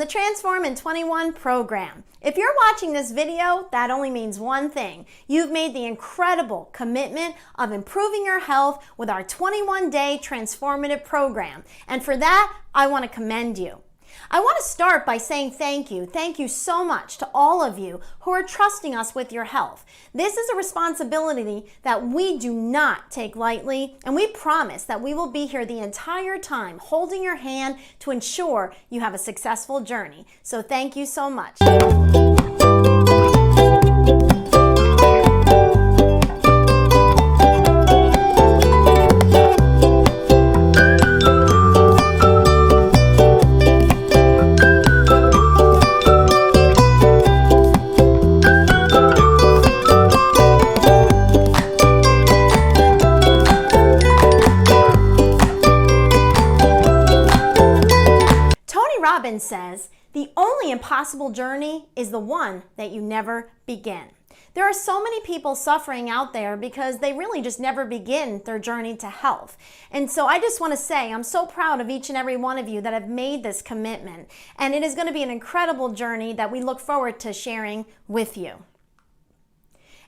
Transform in 21 program. If you're watching this video, that only means one thing. You've made the incredible commitment of improving your health with our 21-day transformative program. And for that, I want to commend you. I want to start by saying thank you. Thank you so much to all of you who are trusting us with your health. This is a responsibility that we do not take lightly, and we promise that we will be here the entire time holding your hand to ensure you have a successful journey. So thank you so much. Says, the only impossible journey is the one that you never begin. There are so many people suffering out there because they really just never begin their journey to health. And so I just want to say I'm so proud of each and every one of you that have made this commitment. And it is going to be an incredible journey that we look forward to sharing with you.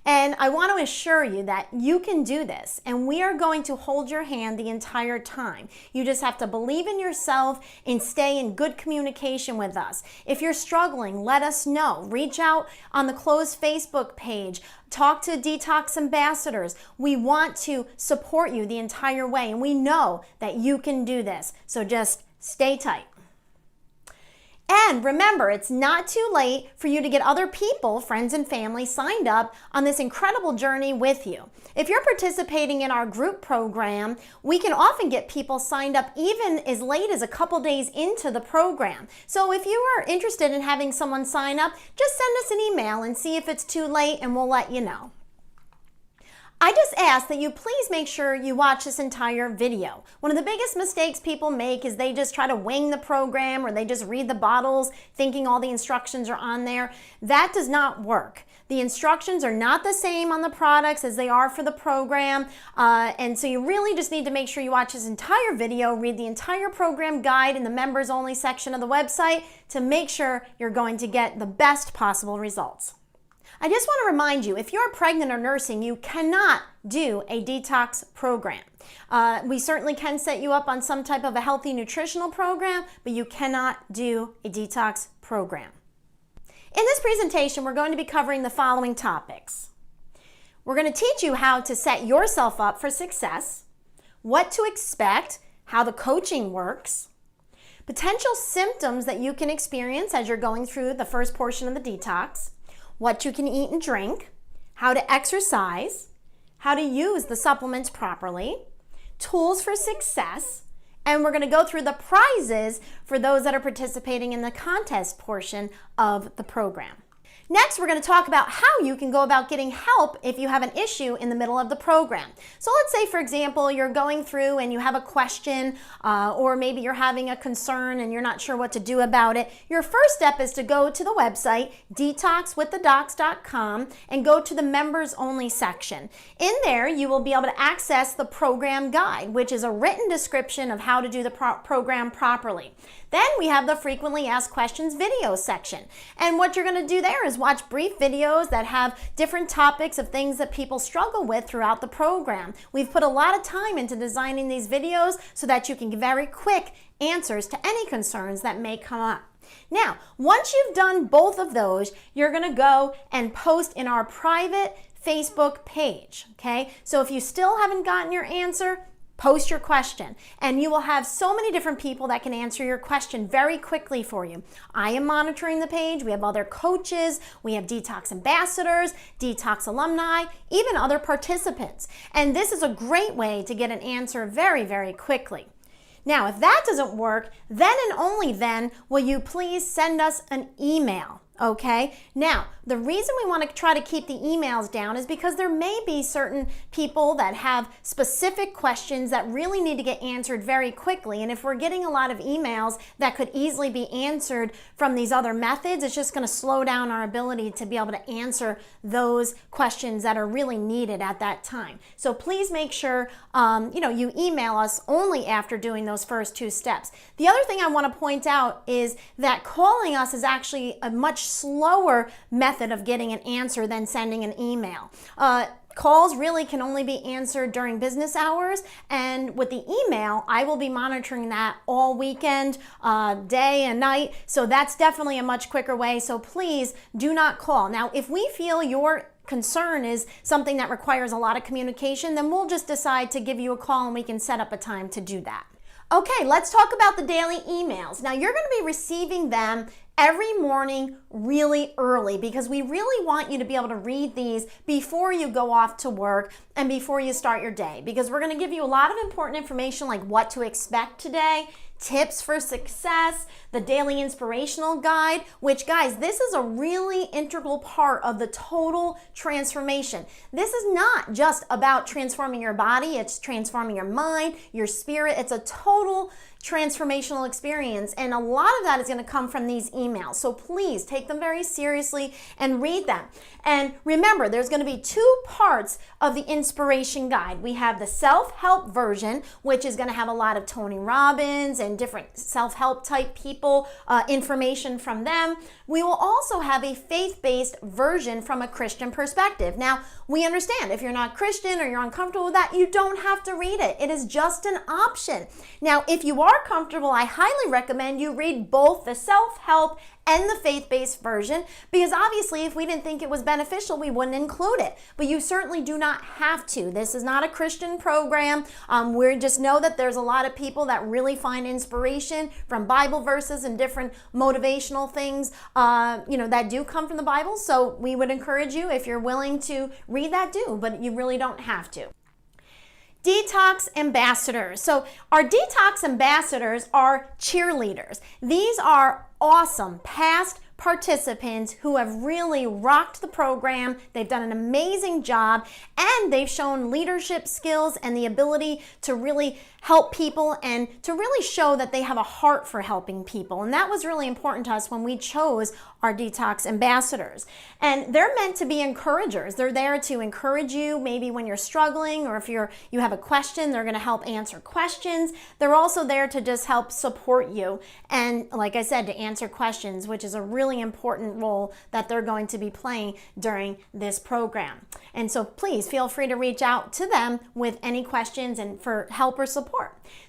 And I want to assure you that you can do this, and we are going to hold your hand the entire time. You just have to believe in yourself and stay in good communication with us. If you're struggling, let us know. Reach out on the closed Facebook page. Talk to Detox Ambassadors. We want to support you the entire way, and we know that you can do this. So just stay tight. And remember, it's not too late for you to get other people, friends and family, signed up on this incredible journey with you. If you're participating in our group program, we can often get people signed up even as late as a couple days into the program. So if you are interested in having someone sign up, just send us an email and see if it's too late, and we'll let you know. I just ask that you please make sure you watch this entire video. One of the biggest mistakes people make is they just try to wing the program, or they just read the bottles thinking all the instructions are on there. That does not work. The instructions are not the same on the products as they are for the program, and so you really just need to make sure you watch this entire video, read the entire program guide in the members only section of the website to make sure you're going to get the best possible results. I just want to remind you, if you're pregnant or nursing, you cannot do a detox program. We certainly can set you up on some type of a healthy nutritional program, but you cannot do a detox program. In this presentation, we're going to be covering the following topics. We're going to teach you how to set yourself up for success, what to expect, how the coaching works, potential symptoms that you can experience as you're going through the first portion of the detox, what you can eat and drink, how to exercise, how to use the supplements properly, tools for success, and we're going to go through the prizes for those that are participating in the contest portion of the program. Next, we're going to talk about how you can go about getting help if you have an issue in the middle of the program. So let's say, for example, you're going through and you have a question, or maybe you're having a concern and you're not sure what to do about it. Your first step is to go to the website, detoxwiththedocs.com, and go to the members only section. In there, you will be able to access the program guide, which is a written description of how to do the program properly. Then we have the frequently asked questions video section. And what you're going to do there is watch brief videos that have different topics of things that people struggle with throughout the program. We've put a lot of time into designing these videos so that you can get very quick answers to any concerns that may come up. Now, once you've done both of those, you're going to go and post in our private Facebook page, okay? So if you still haven't gotten your answer, post your question, and you will have so many different people that can answer your question very quickly for you. I am monitoring the page. We have other coaches. We have Detox Ambassadors, Detox alumni, even other participants. And this is a great way to get an answer very, very quickly. Now, if that doesn't work, then and only then will you please send us an email. Okay, now the reason we want to try to keep the emails down is because there may be certain people that have specific questions that really need to get answered very quickly. And if we're getting a lot of emails that could easily be answered from these other methods, it's just going to slow down our ability to be able to answer those questions that are really needed at that time. So please make sure you email us only after doing those first 2 steps. The other thing I want to point out is that calling us is actually a much slower method of getting an answer than sending an email. Calls really can only be answered during business hours, and with the email, I will be monitoring that all weekend, day and night, so that's definitely a much quicker way, so please do not call. Now, if we feel your concern is something that requires a lot of communication, then we'll just decide to give you a call and we can set up a time to do that. Okay, let's talk about the daily emails. Now, you're going to be receiving them every morning really early because we really want you to be able to read these before you go off to work and before you start your day, because we're going to give you a lot of important information like what to expect today, tips for success, the daily inspirational guide, which, guys, this is a really integral part of the total transformation. This is not just about transforming your body, it's transforming your mind, your spirit. It's a total transformational experience, and a lot of that is going to come from these emails. So please take them very seriously and read them. And remember, there's going to be 2 parts of the inspiration guide. We have the self-help version, which is going to have a lot of Tony Robbins and different self-help type people, information from them. We will also have a faith-based version from a Christian perspective. Now, we understand if you're not Christian or you're uncomfortable with that, you don't have to read it. It is just an option. Now, if you are comfortable, I highly recommend you read both the self-help and the faith-based version, because obviously if we didn't think it was beneficial, we wouldn't include it. But you certainly do not have to. This is not a Christian program. We just know that there's a lot of people that really find inspiration from Bible verses and different motivational things, that do come from the Bible. So we would encourage you, if you're willing to read that, do, but you really don't have to. Detox ambassadors. So our detox ambassadors are cheerleaders. These are awesome past participants who have really rocked the program. They've done an amazing job, and they've shown leadership skills and the ability to really help people and to really show that they have a heart for helping people. And that was really important to us when we chose our detox ambassadors. And they're meant to be encouragers. They're there to encourage you maybe when you're struggling, or if you have a question, they're going to help answer questions. They're also there to just help support you. And like I said, to answer questions, which is a really important role that they're going to be playing during this program. And so please feel free to reach out to them with any questions and for help or support.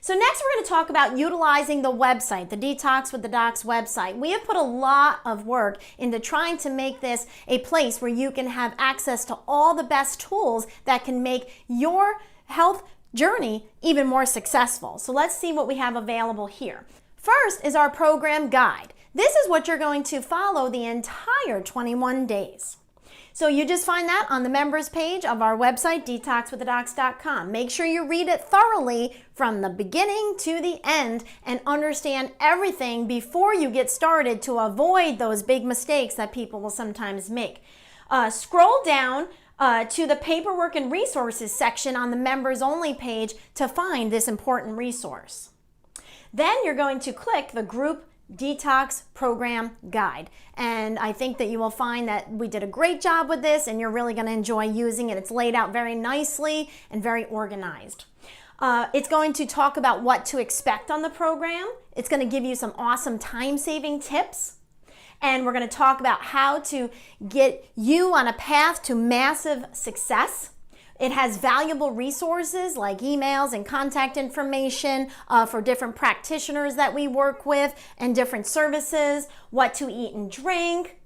So next we're going to talk about utilizing the website, the Detox with the Docs website. We have put a lot of work into trying to make this a place where you can have access to all the best tools that can make your health journey even more successful. So let's see what we have available here. First is our program guide. This is what you're going to follow the entire 21 days. So you just find that on the members page of our website, detoxwiththedocs.com. Make sure you read it thoroughly from the beginning to the end and understand everything before you get started to avoid those big mistakes that people will sometimes make. Scroll down to the paperwork and resources section on the members only page to find this important resource. Then you're going to click the group Detox Program Guide. And I think that you will find that we did a great job with this and you're really going to enjoy using it. It's laid out very nicely and very organized. It's going to talk about what to expect on the program. It's going to give you some awesome time-saving tips. And we're going to talk about how to get you on a path to massive success. It has valuable resources like emails and contact information for different practitioners that we work with and different services, what to eat and drink.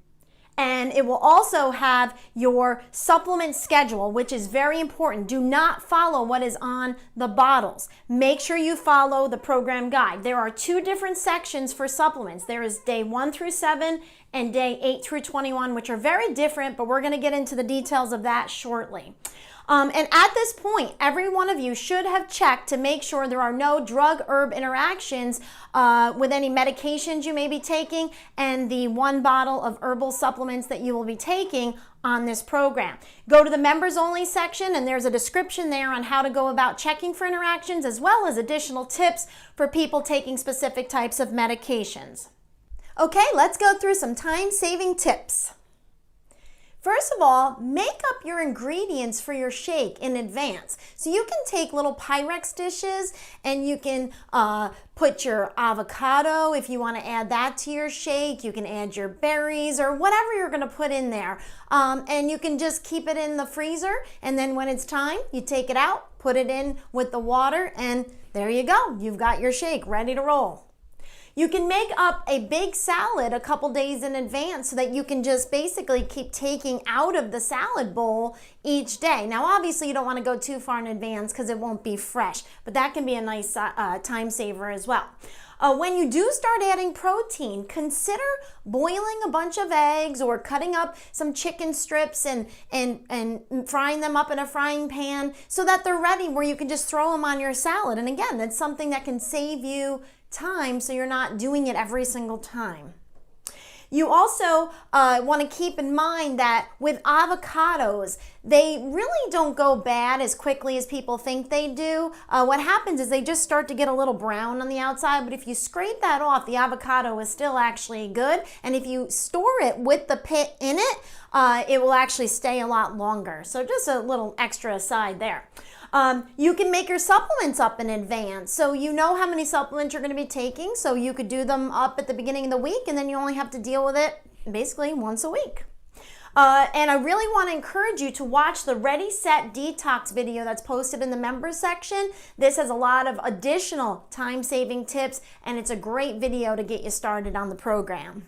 And it will also have your supplement schedule, which is very important. Do not follow what is on the bottles. Make sure you follow the program guide. There are 2 different sections for supplements. There is day 1 through 7 and day 8 through 21, which are very different, but we're going to get into the details of that shortly. And at this point, every one of you should have checked to make sure there are no drug-herb interactions with any medications you may be taking and the 1 bottle of herbal supplements that you will be taking on this program. Go to the members only section and there's a description there on how to go about checking for interactions, as well as additional tips for people taking specific types of medications. Okay, let's go through some time-saving tips. First of all, make up your ingredients for your shake in advance. So you can take little Pyrex dishes and you can put your avocado if you want to add that to your shake. You can add your berries or whatever you're going to put in there. And you can just keep it in the freezer, and then when it's time, you take it out, put it in with the water, and there you go. You've got your shake ready to roll. You can make up a big salad a couple days in advance so that you can just basically keep taking out of the salad bowl each day. Now, obviously, you don't want to go too far in advance because it won't be fresh, but that can be a nice time saver as well. When you do start adding protein, consider boiling a bunch of eggs or cutting up some chicken strips and frying them up in a frying pan so that they're ready where you can just throw them on your salad. And again, that's something that can save you time so you're not doing it every single time. You also want to keep in mind that with avocados, they really don't go bad as quickly as people think they do. What happens is they just start to get a little brown on the outside, but if you scrape that off, the avocado is still actually good. And if you store it with the pit in it, it will actually stay a lot longer. So just a little extra aside there. You can make your supplements up in advance. So you know how many supplements you're going to be taking. So you could do them up at the beginning of the week, and then you only have to deal with it basically once a week. And I really want to encourage you to watch the Ready, Set, Detox video that's posted in the members section. This has a lot of additional time-saving tips, and it's a great video to get you started on the program.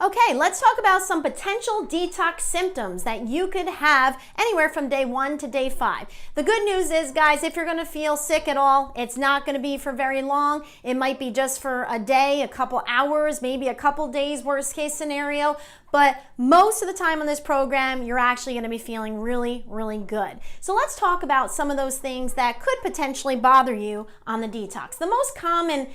Okay, let's talk about some potential detox symptoms that you could have anywhere from day 1 to day 5. The good news is, guys, if you're going to feel sick at all, it's not going to be for very long. It might be just for a day, a couple hours, maybe a couple days, worst case scenario. But most of the time on this program, you're actually going to be feeling really, really good. So let's talk about some of those things that could potentially bother you on the detox. The most common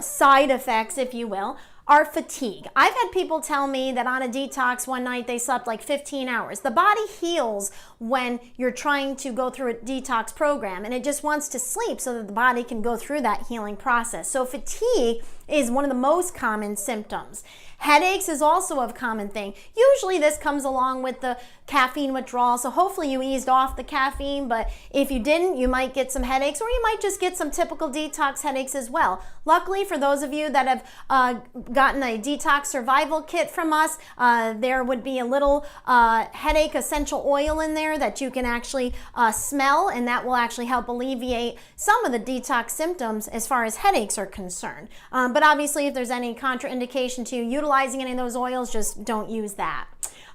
side effects, if you will, are fatigue. I've had people tell me that on a detox one night they slept like 15 hours. The body heals when you're trying to go through a detox program, and it just wants to sleep so that the body can go through that healing process. So fatigue is one of the most common symptoms. Headaches is also a common thing. Usually this comes along with the caffeine withdrawal, so hopefully you eased off the caffeine, but if you didn't, you might get some headaches, or you might just get some typical detox headaches as well. Luckily, for those of you that have gotten a detox survival kit from us, there would be a little headache essential oil in there that you can actually smell, and that will actually help alleviate some of the detox symptoms as far as headaches are concerned. But obviously, if there's any contraindication to utilizing any of those oils, just don't use that.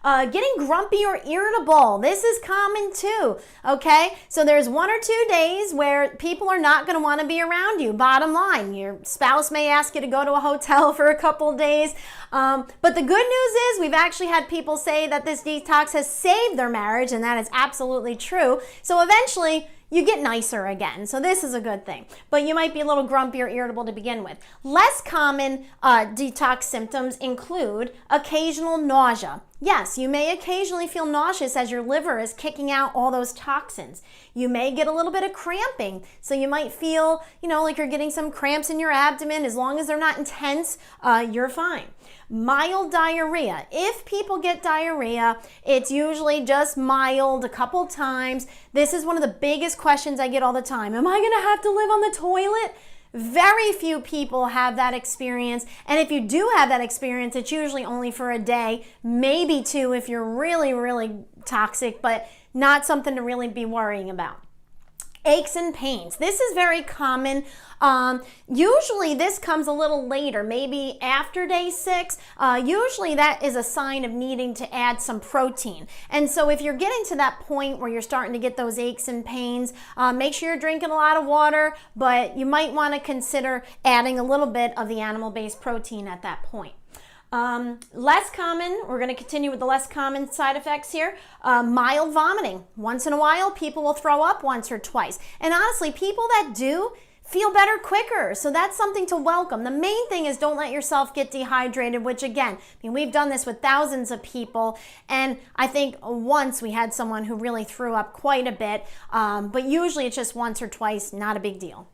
Getting grumpy or irritable. This is common too, okay? So there's 1 or 2 days where people are not going to want to be around you. Bottom line, your spouse may ask you to go to a hotel for a couple days. But the good news is we've actually had people say that this detox has saved their marriage, and that is absolutely true. So eventually, you get nicer again. So this is a good thing. But you might be a little grumpy or irritable to begin with. Less common detox symptoms include occasional nausea. Yes, you may occasionally feel nauseous as your liver is kicking out all those toxins. You may get a little bit of cramping. So you might feel, like you're getting some cramps in your abdomen. As long as they're not intense, you're fine. Mild diarrhea. If people get diarrhea, it's usually just mild a couple times. This is one of the biggest questions I get all the time. Am I going to have to live on the toilet? Very few people have that experience, and if you do have that experience, it's usually only for a day, maybe 2 if you're really, really toxic, but not something to really be worrying about. Aches and pains. This is very common. Usually this comes a little later, maybe after day 6. Usually that is a sign of needing to add some protein. And so if you're getting to that point where you're starting to get those aches and pains, make sure you're drinking a lot of water, but you might want to consider adding a little bit of the animal-based protein at that point. Less common, we're going to continue with the less common side effects here. Mild vomiting. Once in a while, people will throw up once or twice. And honestly, people that do feel better quicker. So that's something to welcome. The main thing is don't let yourself get dehydrated, which again, we've done this with thousands of people. And I think once we had someone who really threw up quite a bit, but usually it's just once or twice, not a big deal.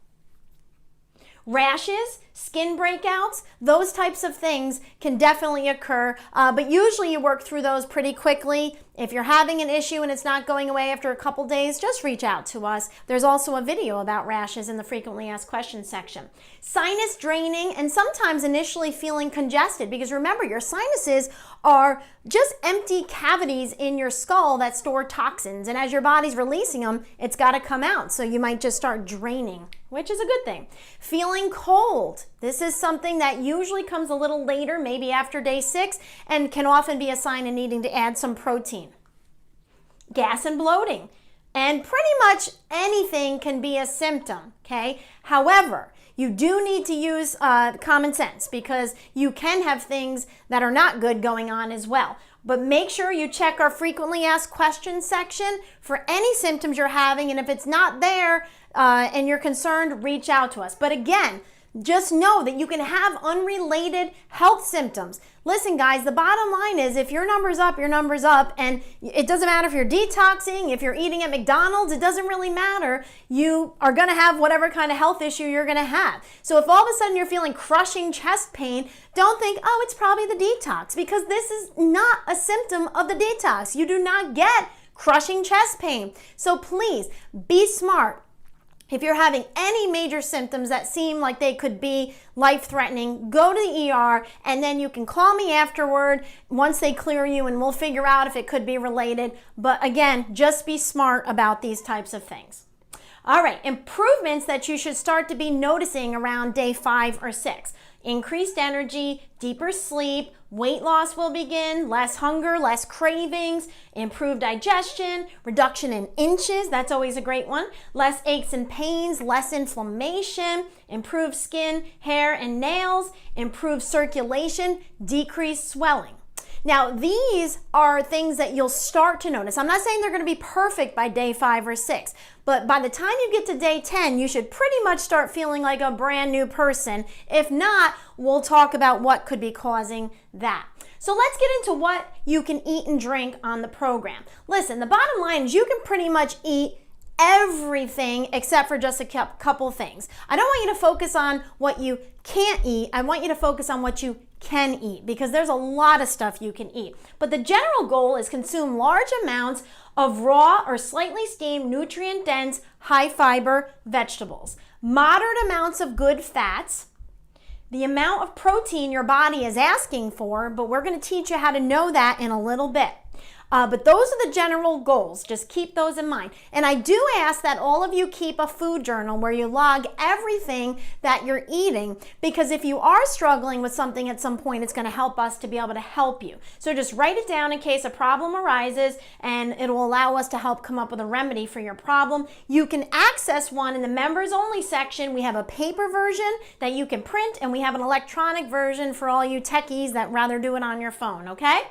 Rashes, skin breakouts, those types of things can definitely occur, but usually you work through those pretty quickly. If you're having an issue and it's not going away after a couple days, just reach out to us. There's also a video about rashes in the frequently asked questions section. Sinus draining and sometimes initially feeling congested, because remember, your sinuses are just empty cavities in your skull that store toxins, and as your body's releasing them, it's got to come out. So you might just start draining, which is a good thing. Feeling cold. This is something that usually comes a little later, maybe after day 6, and can often be a sign of needing to add some protein. Gas and bloating. And pretty much anything can be a symptom, okay? However, you do need to use common sense, because you can have things that are not good going on as well. But make sure you check our frequently asked questions section for any symptoms you're having, and if it's not there and you're concerned, reach out to us. But again, just know that you can have unrelated health symptoms. Listen, guys, the bottom line is if your number's up, your number's up, and it doesn't matter if you're detoxing, if you're eating at McDonald's, it doesn't really matter. You are going to have whatever kind of health issue you're going to have. So if all of a sudden you're feeling crushing chest pain, don't think, oh, it's probably the detox, because this is not a symptom of the detox. You do not get crushing chest pain. So please be smart. If you're having any major symptoms that seem like they could be life-threatening, go to the ER, and then you can call me afterward once they clear you, and we'll figure out if it could be related. But again, just be smart about these types of things. All right, improvements that you should start to be noticing around day 5 or 6. Increased energy, deeper sleep, weight loss will begin, less hunger, less cravings, improved digestion, reduction in inches, that's always a great one, less aches and pains, less inflammation, improved skin, hair, and nails, improved circulation, decreased swelling. Now, these are things that you'll start to notice. I'm not saying they're going to be perfect by day 5 or 6, but by the time you get to day 10, you should pretty much start feeling like a brand new person. If not, we'll talk about what could be causing that. So let's get into what you can eat and drink on the program. Listen, the bottom line is you can pretty much eat everything except for just a couple things. I don't want you to focus on what you can't eat. I want you to focus on what you can eat, because there's a lot of stuff you can eat. But the general goal is consume large amounts of raw or slightly steamed, nutrient-dense, high-fiber vegetables, moderate amounts of good fats, the amount of protein your body is asking for, but we're going to teach you how to know that in a little bit. But those are the general goals. Just keep those in mind. And I do ask that all of you keep a food journal where you log everything that you're eating, because if you are struggling with something at some point, it's going to help us to be able to help you. So just write it down in case a problem arises, and it will allow us to help come up with a remedy for your problem. You can access one in the members only section. We have a paper version that you can print, and we have an electronic version for all you techies that rather do it on your phone, okay?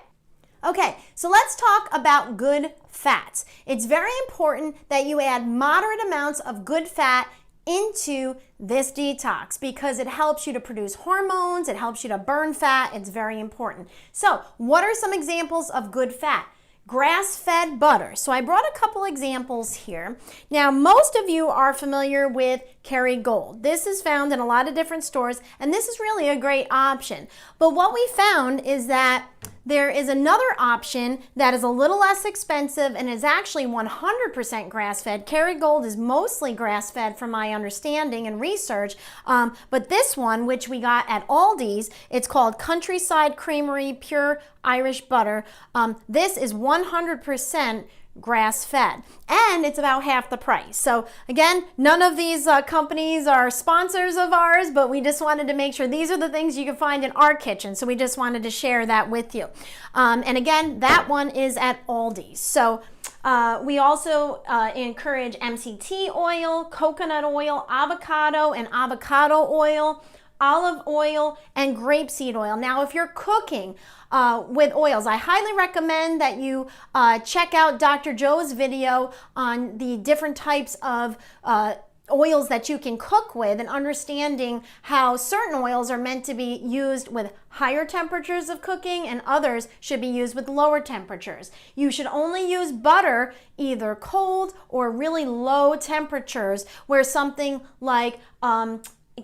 Okay, so let's talk about good fats. It's very important that you add moderate amounts of good fat into this detox, because it helps you to produce hormones, it helps you to burn fat. It's very important. So, what are some examples of good fat? Grass-fed butter. So I brought a couple examples here. Now, most of you are familiar with Kerrygold. This is found in a lot of different stores, and this is really a great option. But what we found is that there is another option that is a little less expensive and is actually 100% grass-fed. Kerrygold is mostly grass-fed from my understanding and research, but this one, which we got at Aldi's, it's called Countryside Creamery Pure Irish Butter. This is 100% grass-fed, and it's about half the price. So again, none of these companies are sponsors of ours, but we just wanted to make sure these are the things you can find in our kitchen. So we just wanted to share that with you. And again, that one is at Aldi's. So we also encourage MCT oil, coconut oil, avocado, and avocado oil. olive oil, and grapeseed oil. Now, if you're cooking with oils, I highly recommend that you check out Dr. Joe's video on the different types of oils that you can cook with, and understanding how certain oils are meant to be used with higher temperatures of cooking and others should be used with lower temperatures. You should only use butter either cold or really low temperatures, where something like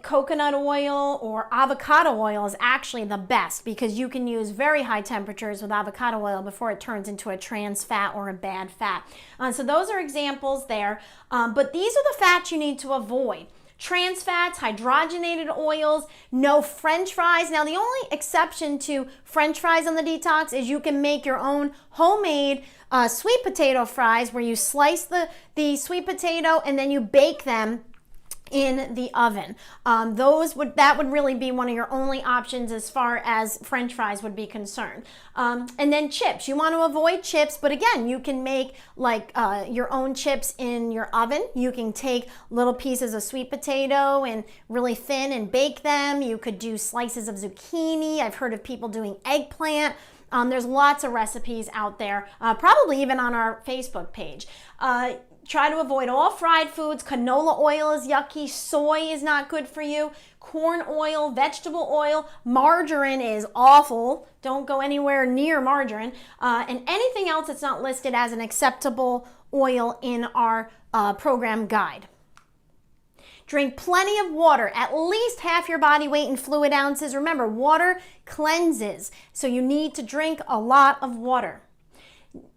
coconut oil or avocado oil is actually the best, because you can use very high temperatures with avocado oil before it turns into a trans fat or a bad fat. So those are examples there, but these are the fats you need to avoid. Trans fats, hydrogenated oils, no French fries. Now, the only exception to French fries on the detox is you can make your own homemade sweet potato fries, where you slice the sweet potato and then you bake them in the oven. That would really be one of your only options as far as French fries would be concerned. And then chips. You want to avoid chips, but again, you can make like your own chips in your oven. You can take little pieces of sweet potato and really thin and bake them. You could do slices of zucchini. I've heard of people doing eggplant. There's lots of recipes out there, probably even on our Facebook page. Try to avoid all fried foods. Canola oil is yucky. Soy is not good for you. Corn oil, vegetable oil, margarine is awful. Don't go anywhere near margarine. And anything else that's not listed as an acceptable oil in our program guide. Drink plenty of water, at least half your body weight in fluid ounces. Remember, water cleanses, so you need to drink a lot of water.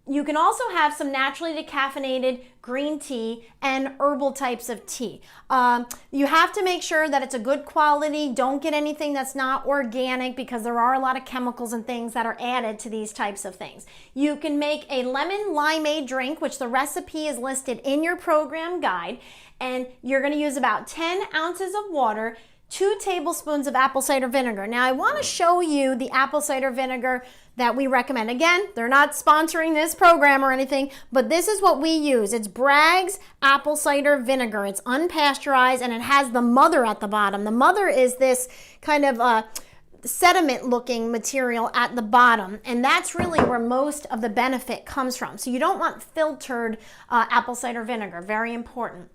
You can also have some naturally decaffeinated green tea and herbal types of tea. You have to make sure that it's a good quality. Don't get anything that's not organic, because there are a lot of chemicals and things that are added to these types of things. You can make a lemon limeade drink, which the recipe is listed in your program guide, and you're going to use about 10 ounces of water, 2 tablespoons of apple cider vinegar. Now, I want to show you the apple cider vinegar that we recommend. Again, they're not sponsoring this program or anything, but this is what we use. It's Bragg's apple cider vinegar. It's unpasteurized, and it has the mother at the bottom. The mother is this kind of sediment looking material at the bottom, and that's really where most of the benefit comes from. So you don't want filtered apple cider vinegar. Very important.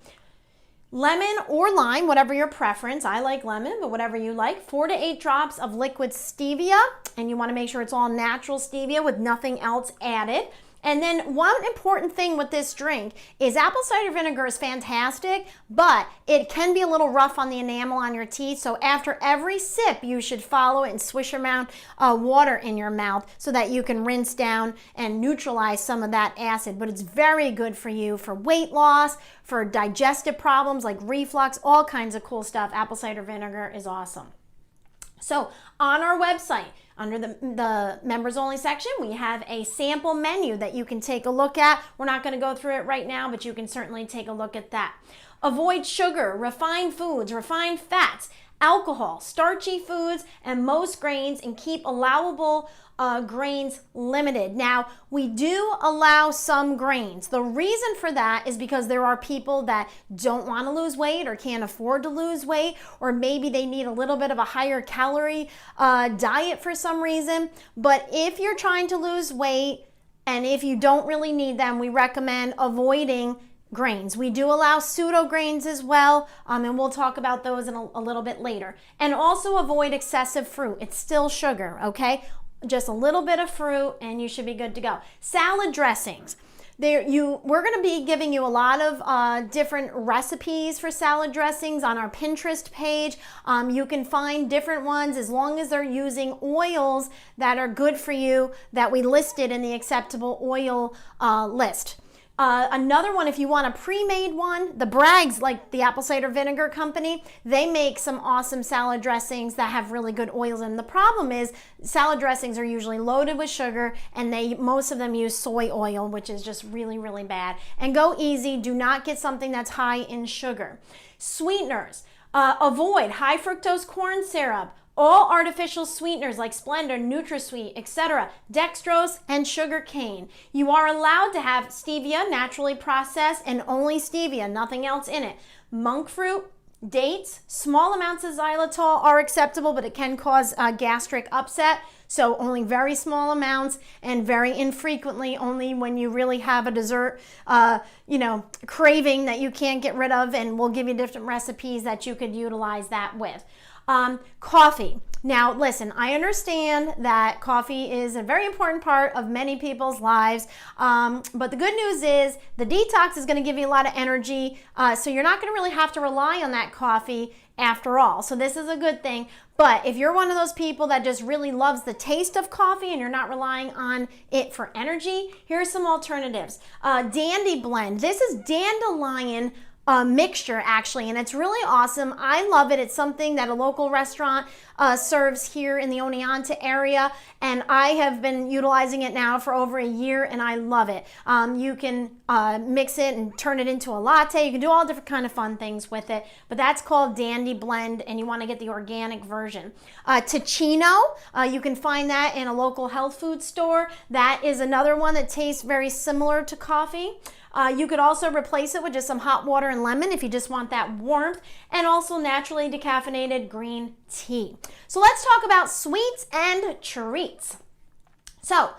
Lemon or lime, whatever your preference. I like lemon, but whatever you like. 4 to 8 drops of liquid stevia, and you want to make sure it's all natural stevia with nothing else added. And then one important thing with this drink is apple cider vinegar is fantastic, but it can be a little rough on the enamel on your teeth. So after every sip, you should follow it and swish around water in your mouth so that you can rinse down and neutralize some of that acid. But it's very good for you for weight loss, for digestive problems like reflux, all kinds of cool stuff. Apple cider vinegar is awesome. So on our website, under the members only section, we have a sample menu that you can take a look at. We're not going to go through it right now, but you can certainly take a look at that. Avoid sugar, refined foods, refined fats, alcohol, starchy foods, and most grains, and keep allowable grains limited. Now, we do allow some grains. The reason for that is because there are people that don't want to lose weight or can't afford to lose weight, or maybe they need a little bit of a higher calorie diet for some reason. But if you're trying to lose weight and if you don't really need them, we recommend avoiding grains. We do allow pseudo grains as well, and we'll talk about those in a little bit later. And also avoid excessive fruit. It's still sugar, okay? Just a little bit of fruit and you should be good to go. Salad dressings. We're going to be giving you a lot of different recipes for salad dressings on our Pinterest page. You can find different ones as long as they're using oils that are good for you that we listed in the acceptable oil list. Another one, if you want a pre-made one, the Bragg's, like the apple cider vinegar company, they make some awesome salad dressings that have really good oils in them. The problem is salad dressings are usually loaded with sugar, and most of them use soy oil, which is just really, really bad. And go easy. Do not get something that's high in sugar. Sweeteners. Avoid high fructose corn syrup, all artificial sweeteners like Splenda, NutraSweet, etc., dextrose, and sugar cane. You are allowed to have stevia, naturally processed, and only stevia, nothing else in it. Monk fruit, dates, small amounts of xylitol are acceptable, but it can cause gastric upset. So only very small amounts and very infrequently, only when you really have a dessert, craving that you can't get rid of, and we'll give you different recipes that you could utilize that with. Coffee. Now, listen, I understand that coffee is a very important part of many people's lives, but the good news is the detox is going to give you a lot of energy, so you're not going to really have to rely on that coffee after all. So this is a good thing. But if you're one of those people that just really loves the taste of coffee and you're not relying on it for energy, here are some alternatives. Dandy Blend. This is dandelion mixture, actually, and it's really awesome. I love it. It's something that a local restaurant serves here in the Oneonta area, and I have been utilizing it now for over a year, and I love it. You can mix it and turn it into a latte. You can do all different kind of fun things with it, but that's called Dandy Blend, and you want to get the organic version. Ticino, you can find that in a local health food store. That is another one that tastes very similar to coffee. You could also replace it with just some hot water and lemon if you just want that warmth, and also naturally decaffeinated green tea. So let's talk about sweets and treats. So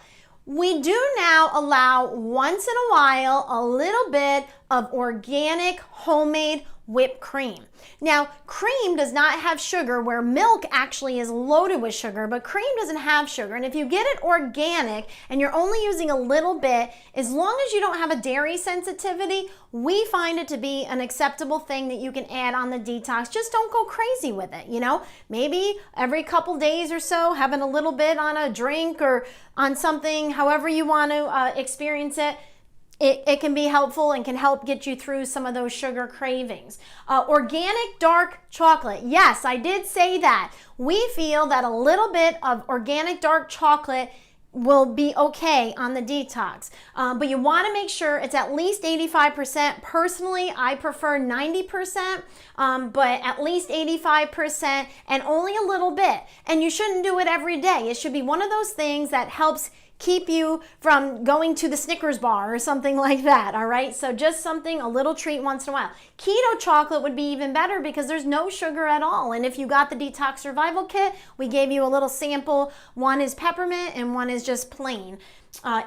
we do now allow once in a while a little bit of organic homemade whipped cream. Now, cream does not have sugar, where milk actually is loaded with sugar, but cream doesn't have sugar. And if you get it organic and you're only using a little bit, as long as you don't have a dairy sensitivity, we find it to be an acceptable thing that you can add on the detox. Just don't go crazy with it, Maybe every couple days or so, having a little bit on a drink or on something, however you want to experience it. It can be helpful and can help get you through some of those sugar cravings. Organic dark chocolate. Yes, I did say that. We feel that a little bit of organic dark chocolate will be okay on the detox. But you want to make sure it's at least 85%. Personally, I prefer 90%, but at least 85% and only a little bit. And you shouldn't do it every day. It should be one of those things that helps keep you from going to the Snickers bar or something like that, all right? So just something, a little treat once in a while. Keto chocolate would be even better because there's no sugar at all. And if you got the Detox Survival Kit, we gave you a little sample. One is peppermint and one is just plain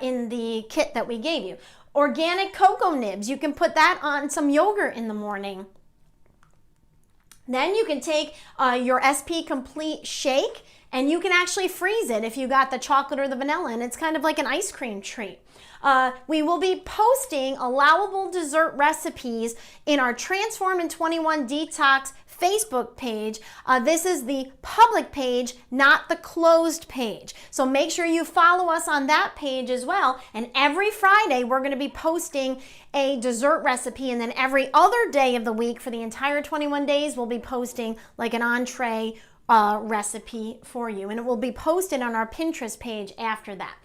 in the kit that we gave you. Organic cocoa nibs, you can put that on some yogurt in the morning. Then you can take your SP Complete shake, and you can actually freeze it if you got the chocolate or the vanilla, and it's kind of like an ice cream treat. We will be posting allowable dessert recipes in our Transform in 21 Detox Facebook page. This is the public page, not the closed page. So make sure you follow us on that page as well. And every Friday, we're going to be posting a dessert recipe. And then every other day of the week for the entire 21 days, we'll be posting like an entree recipe for you, and it will be posted on our Pinterest page after that.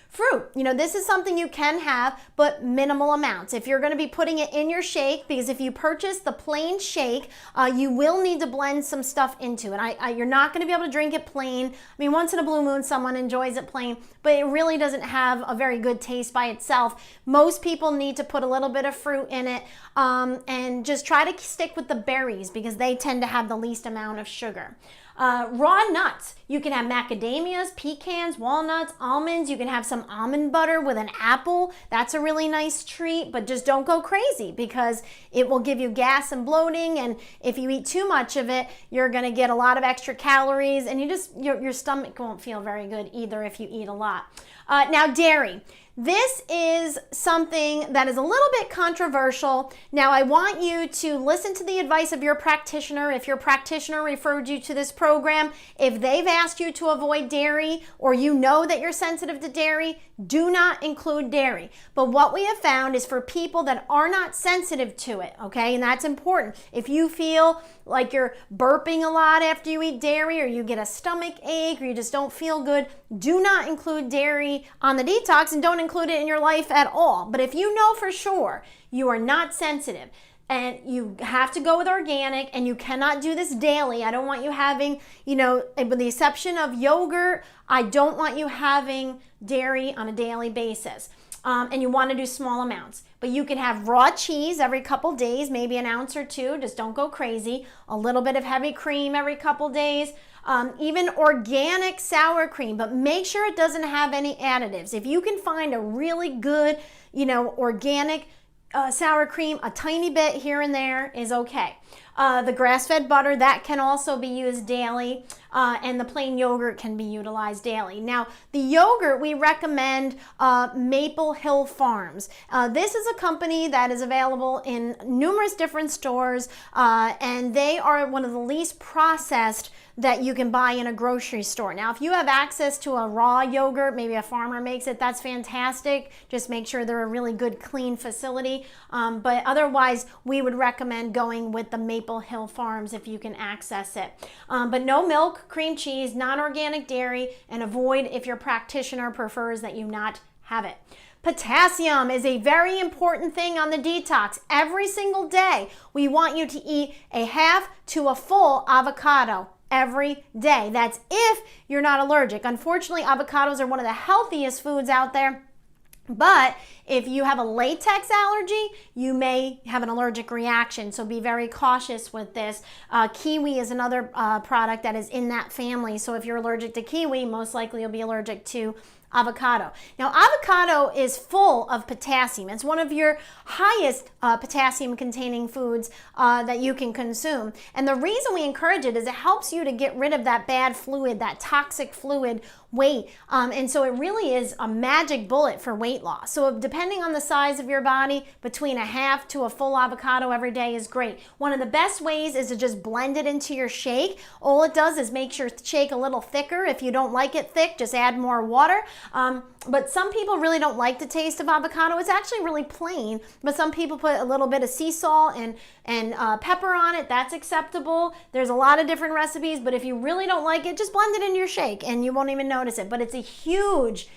Fruit, this is something you can have, but minimal amounts. If you're going to be putting it in your shake, because if you purchase the plain shake, you will need to blend some stuff into it. You're not going to be able to drink it plain. I mean, once in a blue moon, someone enjoys it plain, but it really doesn't have a very good taste by itself. Most people need to put a little bit of fruit in it, and just try to stick with the berries because they tend to have the least amount of sugar. Raw nuts. You can have macadamias, pecans, walnuts, almonds. You can have some almond butter with an apple. That's a really nice treat, but just don't go crazy because it will give you gas and bloating. And if you eat too much of it, you're going to get a lot of extra calories, and your stomach won't feel very good either if you eat a lot. Now, dairy. This is something that is a little bit controversial. Now, I want you to listen to the advice of your practitioner. If your practitioner referred you to this program, if they've asked you to avoid dairy or you know that you're sensitive to dairy, do not include dairy. But what we have found is for people that are not sensitive to it, okay, and that's important. If you feel like you're burping a lot after you eat dairy, or you get a stomach ache, or you just don't feel good, do not include dairy on the detox, and don't include it in your life at all. But if you know for sure you are not sensitive, and you have to go with organic, and you cannot do this daily. I don't want you having, with the exception of yogurt, I don't want you having dairy on a daily basis. and you want to do small amounts. But you can have raw cheese every couple days, maybe an ounce or two, just don't go crazy. A little bit of heavy cream every couple days. Even organic sour cream, but make sure it doesn't have any additives. If you can find a really good, organic sour cream, a tiny bit here and there is okay. The grass-fed butter, that can also be used daily, and the plain yogurt can be utilized daily. Now, the yogurt, we recommend Maple Hill Farms. This is a company that is available in numerous different stores, and they are one of the least processed that you can buy in a grocery store. Now, if you have access to a raw yogurt, maybe a farmer makes it, that's fantastic. Just make sure they're a really good, clean facility. But otherwise, we would recommend going with the Maple Hill Farms if you can access it. But no milk, cream cheese, non-organic dairy, and avoid if your practitioner prefers that you not have it. Potassium is a very important thing on the detox. Every single day, we want you to eat a half to a full avocado every day. That's if you're not allergic. Unfortunately, avocados are one of the healthiest foods out there. But if you have a latex allergy, you may have an allergic reaction, so be very cautious with this. Kiwi is another product that is in that family, so if you're allergic to kiwi, most likely you'll be allergic to avocado. Now, avocado is full of potassium. It's one of your highest potassium containing foods that you can consume. And the reason we encourage it is it helps you to get rid of that bad fluid, that toxic fluid weight. And so it really is a magic bullet for weight loss. So depending on the size of your body, between a half to a full avocado every day is great. One of the best ways is to just blend it into your shake. All it does is make your shake a little thicker. If you don't like it thick, just add more water. But some people really don't like the taste of avocado. It's actually really plain, but some people put a little bit of sea salt and pepper on it. That's acceptable. There's a lot of different recipes, but if you really don't like it, just blend it into your shake and you won't even notice it. But it's a huge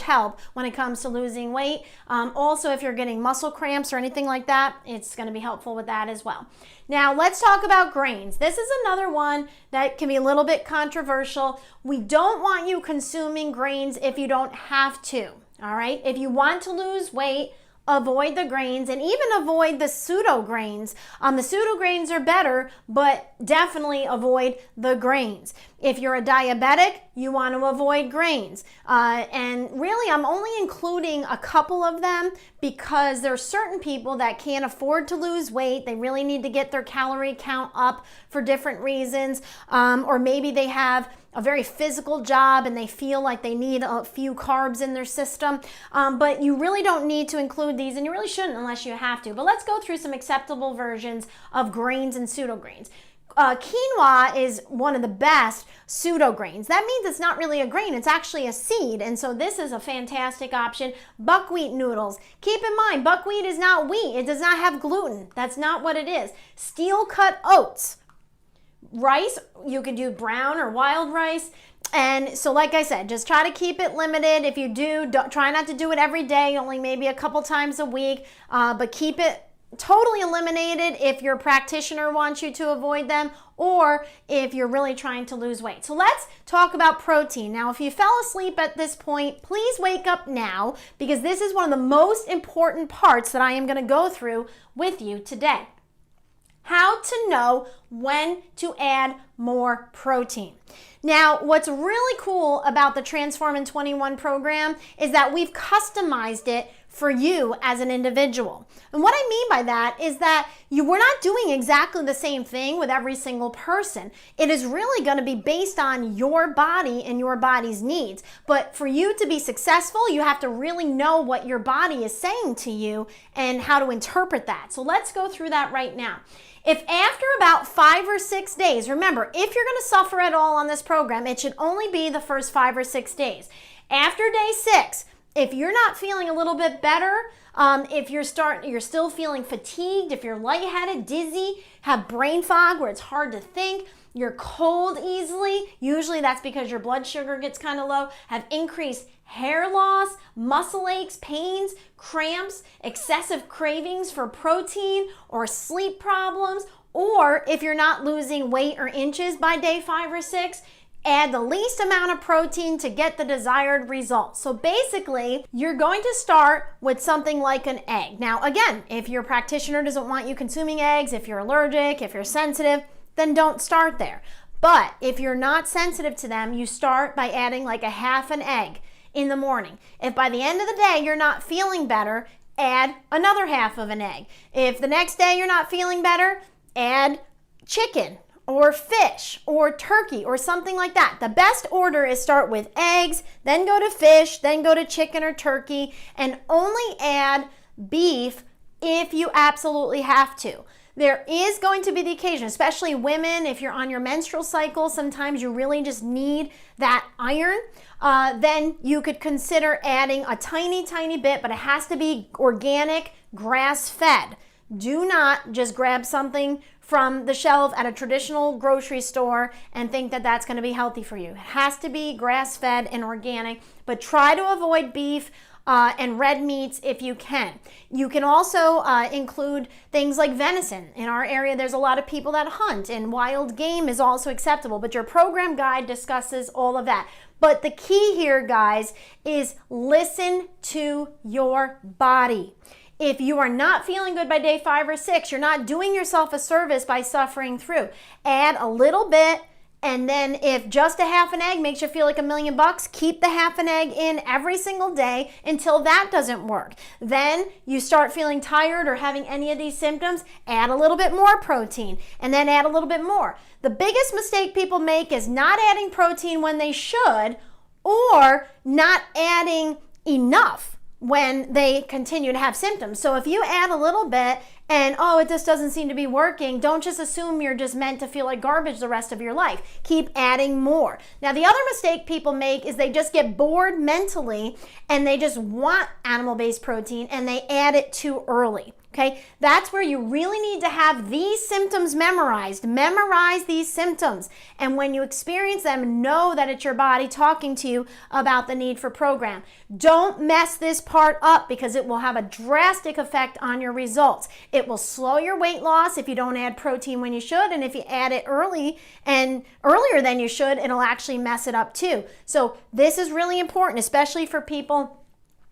help when it comes to losing weight. Also, if you're getting muscle cramps or anything like that, it's going to be helpful with that as well. Now, let's talk about grains. This is another one that can be a little bit controversial. We don't want you consuming grains if you don't have to, all right? If you want to lose weight, avoid the grains and even avoid the pseudo grains. The pseudo grains are better, but definitely avoid the grains. If you're a diabetic, you want to avoid grains. And really, I'm only including a couple of them because there are certain people that can't afford to lose weight. They really need to get their calorie count up for different reasons. Or maybe they have a very physical job and they feel like they need a few carbs in their system. But you really don't need to include these, and you really shouldn't unless you have to. But let's go through some acceptable versions of grains and pseudo grains. Quinoa is one of the best pseudo grains. That means it's not really a grain, it's actually a seed, and so this is a fantastic option. Buckwheat noodles. Keep in mind, buckwheat is not wheat. It does not have gluten. That's not what it is. Steel cut oats. Rice, you can do brown or wild rice. And so like I said, just try to keep it limited. If you do, try not to do it every day, only maybe a couple times a week, but keep it totally eliminated if your practitioner wants you to avoid them or if you're really trying to lose weight. So let's talk about protein. Now, if you fell asleep at this point, please wake up now because this is one of the most important parts that I am going to go through with you today. How to know when to add more protein. Now, what's really cool about the Transform in 21 program is that we've customized it for you as an individual. And what I mean by that is that we're not doing exactly the same thing with every single person. It is really going to be based on your body and your body's needs. But for you to be successful, you have to really know what your body is saying to you and how to interpret that. So let's go through that right now. If after about 5 or 6 days, remember, if you're going to suffer at all on this program, it should only be the first 5 or 6 days. After day 6, if you're not feeling a little bit better, if you're still feeling fatigued, if you're lightheaded, dizzy, have brain fog where it's hard to think, you're cold easily, usually that's because your blood sugar gets kind of low, have increased hair loss, muscle aches, pains, cramps, excessive cravings for protein or sleep problems, or if you're not losing weight or inches by day 5 or 6, Add the least amount of protein to get the desired result. So basically, you're going to start with something like an egg. Now, again, if your practitioner doesn't want you consuming eggs, if you're allergic, if you're sensitive, then don't start there. But if you're not sensitive to them, you start by adding like a half an egg in the morning. If by the end of the day you're not feeling better, add another half of an egg. If the next day you're not feeling better, add chicken or fish or turkey or something like that. The best order is start with eggs, then go to fish, then go to chicken or turkey, and only add beef if you absolutely have to. There is going to be the occasion, especially women, if you're on your menstrual cycle, sometimes you really just need that iron. Then you could consider adding a tiny, tiny bit, but it has to be organic, grass-fed. Do not just grab something from the shelf at a traditional grocery store and think that that's going to be healthy for you. It has to be grass-fed and organic, but try to avoid beef and red meats if you can. You can also include things like venison. In our area, there's a lot of people that hunt, and wild game is also acceptable, but your program guide discusses all of that. But the key here, guys, is listen to your body. If you are not feeling good by day 5 or 6, you're not doing yourself a service by suffering through. Add a little bit, and then if just a half an egg makes you feel like $1,000,000, keep the half an egg in every single day until that doesn't work. Then you start feeling tired or having any of these symptoms, add a little bit more protein, and then add a little bit more. The biggest mistake people make is not adding protein when they should, or not adding enough when they continue to have symptoms. So if you add a little bit and, oh, it just doesn't seem to be working, don't just assume you're just meant to feel like garbage the rest of your life. Keep adding more. Now, the other mistake people make is they just get bored mentally and they just want animal-based protein and they add it too early. Okay, that's where you really need to have these symptoms memorized. Memorize these symptoms. And when you experience them, know that it's your body talking to you about the need for program. Don't mess this part up because it will have a drastic effect on your results. It will slow your weight loss if you don't add protein when you should. And if you add it early and earlier than you should, it'll actually mess it up too. So this is really important, especially for people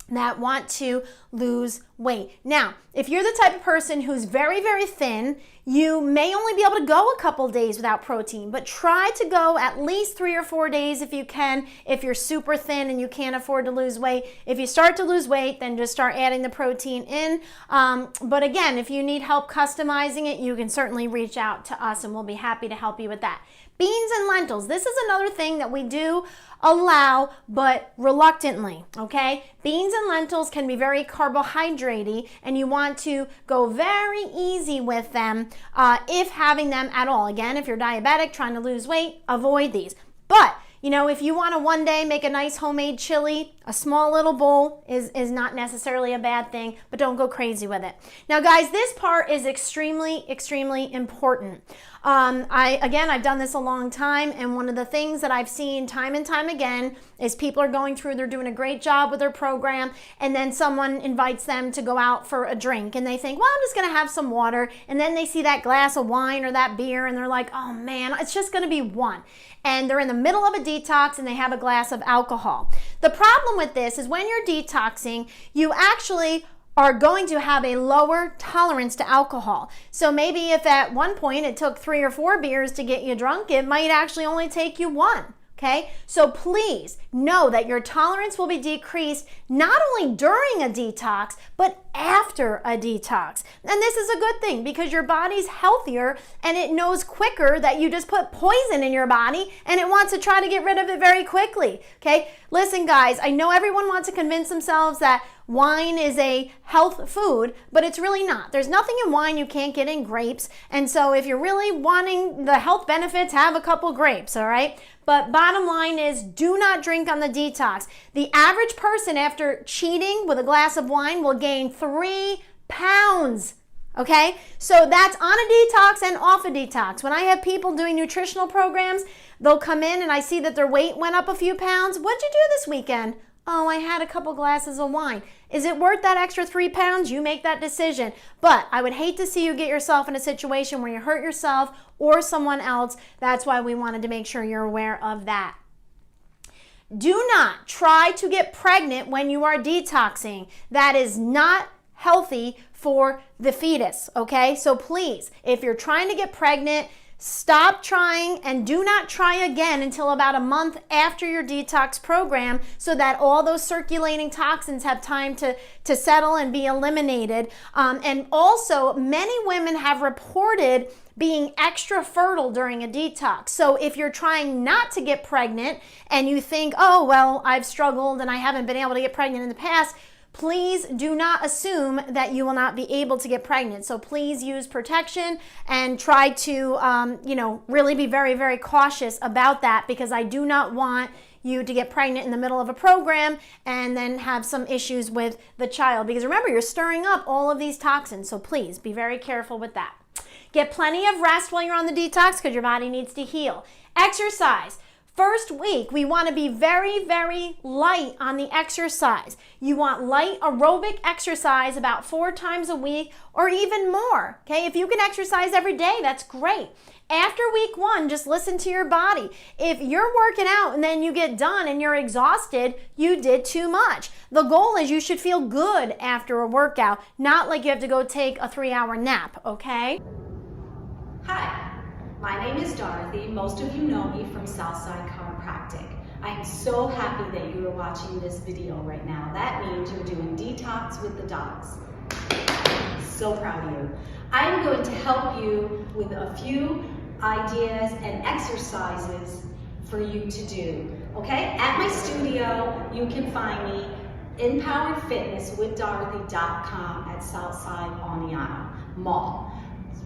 that want to lose weight. Now, if you're the type of person who's very, very thin, you may only be able to go a couple days without protein, but try to go at least 3 or 4 days if you can, if you're super thin and you can't afford to lose weight. If you start to lose weight, then just start adding the protein in. But again, if you need help customizing it, you can certainly reach out to us and we'll be happy to help you with that. Beans and lentils. This is another thing that we do allow, but reluctantly, okay? Beans and lentils can be very carbohydrate-y, and you want to go very easy with them if having them at all. Again, if you're diabetic, trying to lose weight, avoid these. But you know, if you want to one day make a nice homemade chili, a small little bowl is not necessarily a bad thing, but don't go crazy with it. Now, guys, this part is extremely, extremely important. I've done this a long time, and one of the things that I've seen time and time again is people are going through, they're doing a great job with their program, and then someone invites them to go out for a drink, and they think, well, I'm just going to have some water, and then they see that glass of wine or that beer, and they're like, oh man, it's just going to be one. And they're in the middle of a detox and they have a glass of alcohol. The problem with this is when you're detoxing, you actually are going to have a lower tolerance to alcohol. So maybe if at one point it took 3 or 4 beers to get you drunk, it might actually only take you 1. Okay, so please know that your tolerance will be decreased not only during a detox, but after a detox. And this is a good thing because your body's healthier and it knows quicker that you just put poison in your body and it wants to try to get rid of it very quickly. Okay, listen guys, I know everyone wants to convince themselves that wine is a health food, but it's really not. There's nothing in wine you can't get in grapes. And so if you're really wanting the health benefits, have a couple grapes, all right? But bottom line is, do not drink on the detox. The average person after cheating with a glass of wine will gain 3 pounds. Okay, so that's on a detox and off a detox. When I have people doing nutritional programs, they'll come in and I see that their weight went up a few pounds. What'd you do this weekend? Oh, I had a couple glasses of wine. Is it worth that extra 3 pounds? You make that decision. But I would hate to see you get yourself in a situation where you hurt yourself or someone else. That's why we wanted to make sure you're aware of that. Do not try to get pregnant when you are detoxing. That is not healthy for the fetus, okay? So please, if you're trying to get pregnant, stop trying and do not try again until about a month after your detox program so that all those circulating toxins have time to settle and be eliminated. And also, many women have reported being extra fertile during a detox. So if you're trying not to get pregnant and you think, oh, well, I've struggled and I haven't been able to get pregnant in the past, please do not assume that you will not be able to get pregnant. So please use protection and try to, really be very, very cautious about that, because I do not want you to get pregnant in the middle of a program and then have some issues with the child. Because remember, you're stirring up all of these toxins. So please be very careful with that. Get plenty of rest while you're on the detox because your body needs to heal. Exercise. First week, we want to be very, very light on the exercise. You want light aerobic exercise about 4 times a week or even more, okay? If you can exercise every day, that's great. After week 1, just listen to your body. If you're working out and then you get done and you're exhausted, you did too much. The goal is you should feel good after a workout, not like you have to go take a 3-hour nap, okay? Hi. My name is Dorothy. Most of you know me from Southside Chiropractic. I am so happy that you are watching this video right now. That means you're doing detox with the dogs. So proud of you. I am going to help you with a few ideas and exercises for you to do. Okay? At my studio, you can find me empoweredfitnesswithdorothy.com at Southside Oniana Mall.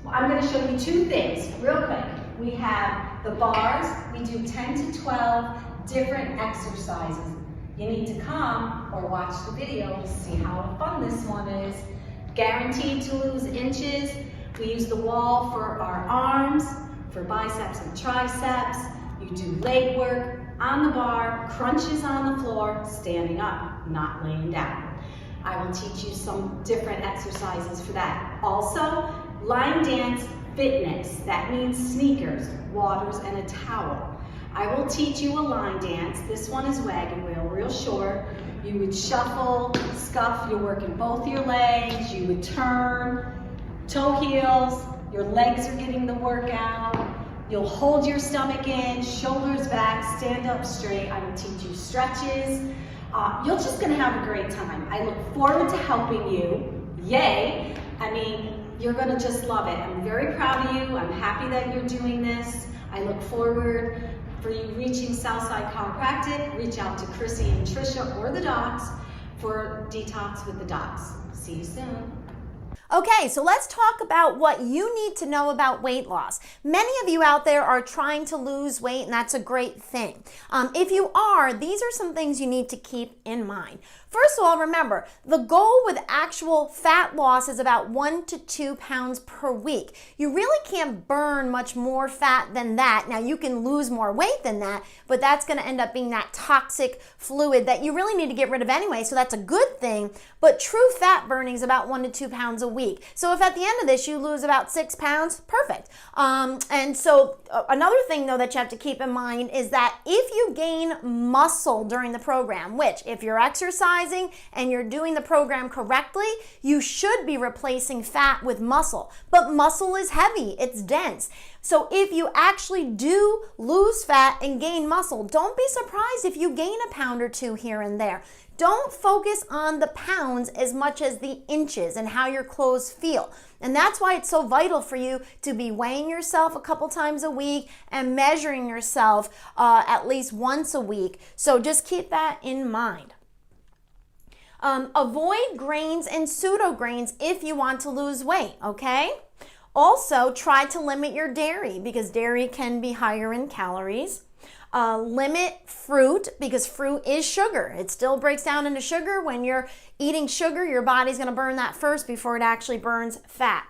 I'm going to show you 2 things real quick. We have the bars. We do 10 to 12 different exercises. You need to come or watch the video to see how fun this one is. Guaranteed to lose inches. We use the wall for our arms, for biceps and triceps. You do leg work on the bar, crunches on the floor, standing up, not laying down. I will teach you some different exercises for that. Also, line dance fitness. That means sneakers, waters, and a towel. I will teach you a line dance. This one is wagon wheel, real short. You would shuffle, scuff, you're working both your legs, you would turn, toe heels, your legs are getting the workout. You'll hold your stomach in, shoulders back, stand up straight. I will teach you stretches. You're just gonna have a great time. I look forward to helping you. Yay. I mean, you're gonna just love it. I'm very proud of you. I'm happy that you're doing this. I look forward for you reaching Southside Chiropractic. Reach out to Chrissy and Trisha or the docs for Detox with the Docs. See you soon. Okay, so let's talk about what you need to know about weight loss. Many of you out there are trying to lose weight, and that's a great thing. If you are, these are some things you need to keep in mind. First of all, remember, the goal with actual fat loss is about 1 to 2 pounds per week. You really can't burn much more fat than that. Now, you can lose more weight than that, but that's going to end up being that toxic fluid that you really need to get rid of anyway, so that's a good thing. But true fat burning is about 1 to 2 pounds a week. So if at the end of this you lose about 6 pounds, perfect. And so another thing, though, that you have to keep in mind is that if you gain muscle during the program, which if you're exercising and you're doing the program correctly, you should be replacing fat with muscle. But muscle is heavy, it's dense. So if you actually do lose fat and gain muscle, don't be surprised if you gain a pound or 2 here and there. Don't focus on the pounds as much as the inches and how your clothes feel. And that's why it's so vital for you to be weighing yourself a couple times a week and measuring yourself at least once a week. So just keep that in mind. Avoid grains and pseudo grains if you want to lose weight, okay? Also, try to limit your dairy because dairy can be higher in calories. Limit fruit because fruit is sugar. It still breaks down into sugar. When you're eating sugar, your body's going to burn that first before it actually burns fat.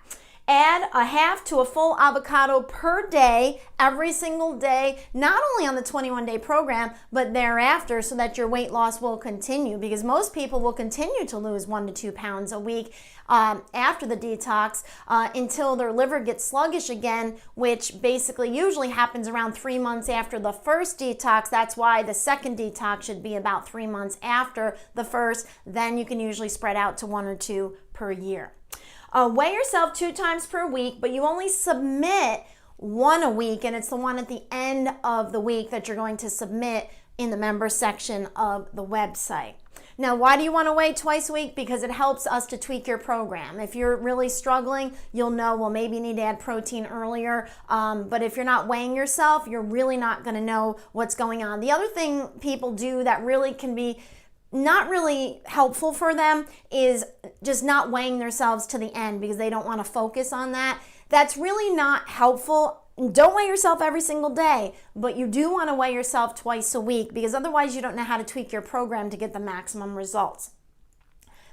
Add a half to a full avocado per day, every single day, not only on the 21-day program, but thereafter, so that your weight loss will continue, because most people will continue to lose 1 to 2 pounds a week after the detox until their liver gets sluggish again, which basically usually happens around 3 months after the first detox. That's why the second detox should be about 3 months after the first. Then you can usually spread out to 1 or 2 per year. Weigh yourself 2 times per week, but you only submit 1 a week, and it's the one at the end of the week that you're going to submit in the member section of the website. Now, why do you want to weigh twice a week? Because it helps us to tweak your program. If you're really struggling, you'll know, well, maybe you need to add protein earlier. But if you're not weighing yourself, you're really not going to know what's going on. The other thing people do that really can be not really helpful for them is just not weighing themselves to the end, because they don't want to focus on that. That's really not helpful. Don't weigh yourself every single day, but you do want to weigh yourself twice a week, because otherwise you don't know how to tweak your program to get the maximum results.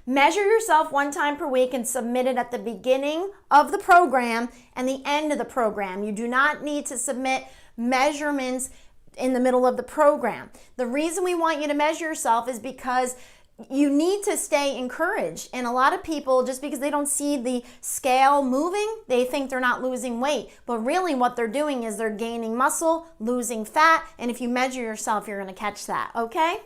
Measure yourself 1 time per week and submit it at the beginning of the program and the end of the program. You do not need to submit measurements in the middle of the program. The reason we want you to measure yourself is because you need to stay encouraged. And a lot of people, just because they don't see the scale moving, they think they're not losing weight. But really what they're doing is they're gaining muscle, losing fat, and if you measure yourself, you're going to catch that, okay?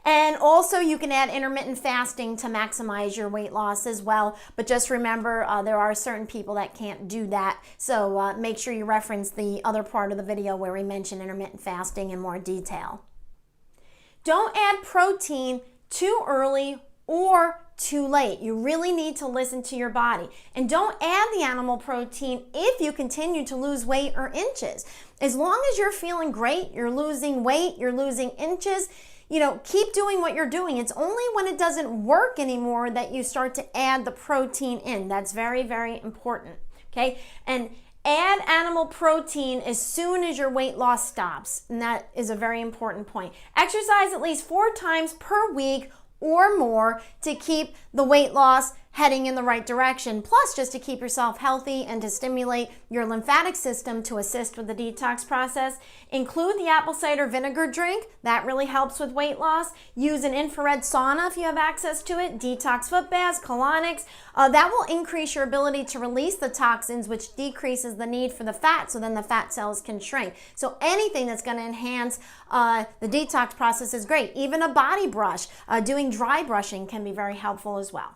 And also you can add intermittent fasting to maximize your weight loss as well. But just remember, there are certain people that can't do that. So make sure you reference the other part of the video where we mention intermittent fasting in more detail. Don't add protein too early or too late. You really need to listen to your body. And don't add the animal protein if you continue to lose weight or inches. As long as you're feeling great, you're losing weight, you're losing inches, keep doing what you're doing. It's only when it doesn't work anymore that you start to add the protein in. That's very, very important, okay? And add animal protein as soon as your weight loss stops, and that is a very important point. Exercise at least 4 times per week or more to keep the weight loss heading in the right direction, plus just to keep yourself healthy and to stimulate your lymphatic system to assist with the detox process. Include the apple cider vinegar drink. That really helps with weight loss. Use an infrared sauna if you have access to it. Detox foot baths, colonics. That will increase your ability to release the toxins, which decreases the need for the fat, so then the fat cells can shrink. So anything that's going to enhance the detox process is great. Even a body brush, doing dry brushing can be very helpful as well.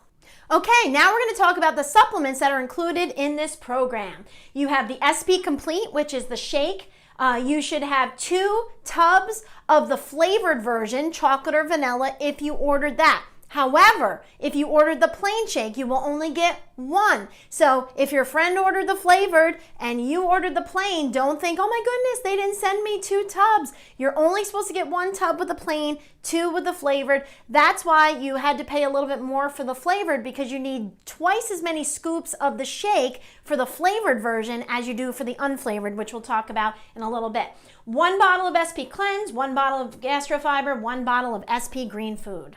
Okay, now we're going to talk about the supplements that are included in this program. You have the SP Complete, which is the shake. You should have 2 tubs of the flavored version, chocolate or vanilla, if you ordered that. However, if you ordered the plain shake, you will only get 1. So if your friend ordered the flavored and you ordered the plain, don't think, oh my goodness, they didn't send me 2 tubs. You're only supposed to get 1 tub with the plain, 2 with the flavored. That's why you had to pay a little bit more for the flavored, because you need twice as many scoops of the shake for the flavored version as you do for the unflavored, which we'll talk about in a little bit. 1 bottle of SP Cleanse, 1 bottle of Gastrofiber, 1 bottle of SP Green Food.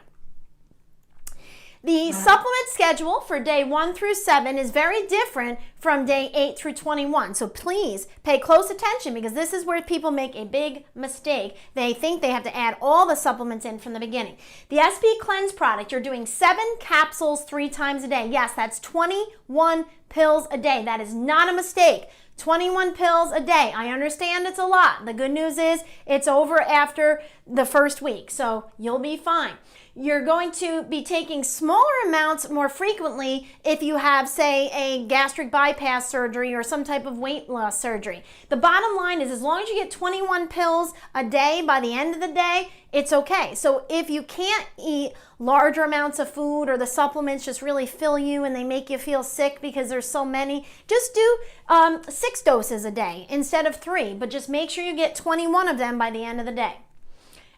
The supplement schedule for day 1 through 7 is very different from day 8 through 21. So please pay close attention, because this is where people make a big mistake. They think they have to add all the supplements in from the beginning. The SP Cleanse product, you're doing 7 capsules 3 times a day. Yes, that's 21 pills a day. That is not a mistake. 21 pills a day. I understand it's a lot. The good news is it's over after the first week, so you'll be fine. You're going to be taking smaller amounts more frequently if you have, say, a gastric bypass surgery or some type of weight loss surgery. The bottom line is, as long as you get 21 pills a day by the end of the day, it's okay. So if you can't eat larger amounts of food, or the supplements just really fill you and they make you feel sick because there's so many, just do 6 doses a day instead of 3, but just make sure you get 21 of them by the end of the day.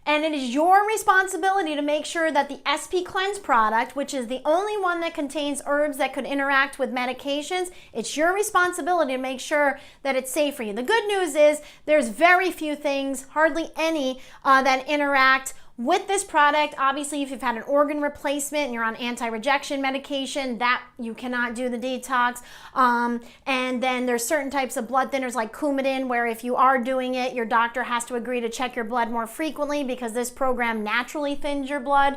And it is your responsibility to make sure that the SP Cleanse product, which is the only one that contains herbs that could interact with medications, it's your responsibility to make sure that it's safe for you. The good news is there's very few things, hardly any, that interact With this product, obviously, if you've had an organ replacement and you're on anti-rejection medication, that you cannot do the detox. And then there's certain types of blood thinners like Coumadin, where if you are doing it, your doctor has to agree to check your blood more frequently because this program naturally thins your blood,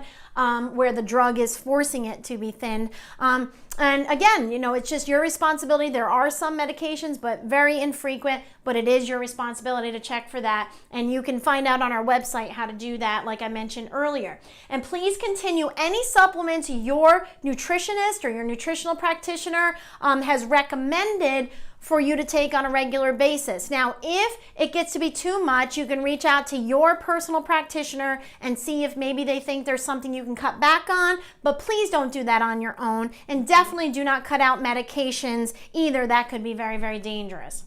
where the drug is forcing it to be thinned. And again, it's just your responsibility. There are some medications, but very infrequent, but it is your responsibility to check for that. And you can find out on our website how to do that, like I mentioned earlier. And please continue any supplements your nutritionist or your nutritional practitioner has recommended for you to take on a regular basis. Now, if it gets to be too much, you can reach out to your personal practitioner and see if maybe they think there's something you can cut back on, but please don't do that on your own. And definitely do not cut out medications either. That could be very, very dangerous.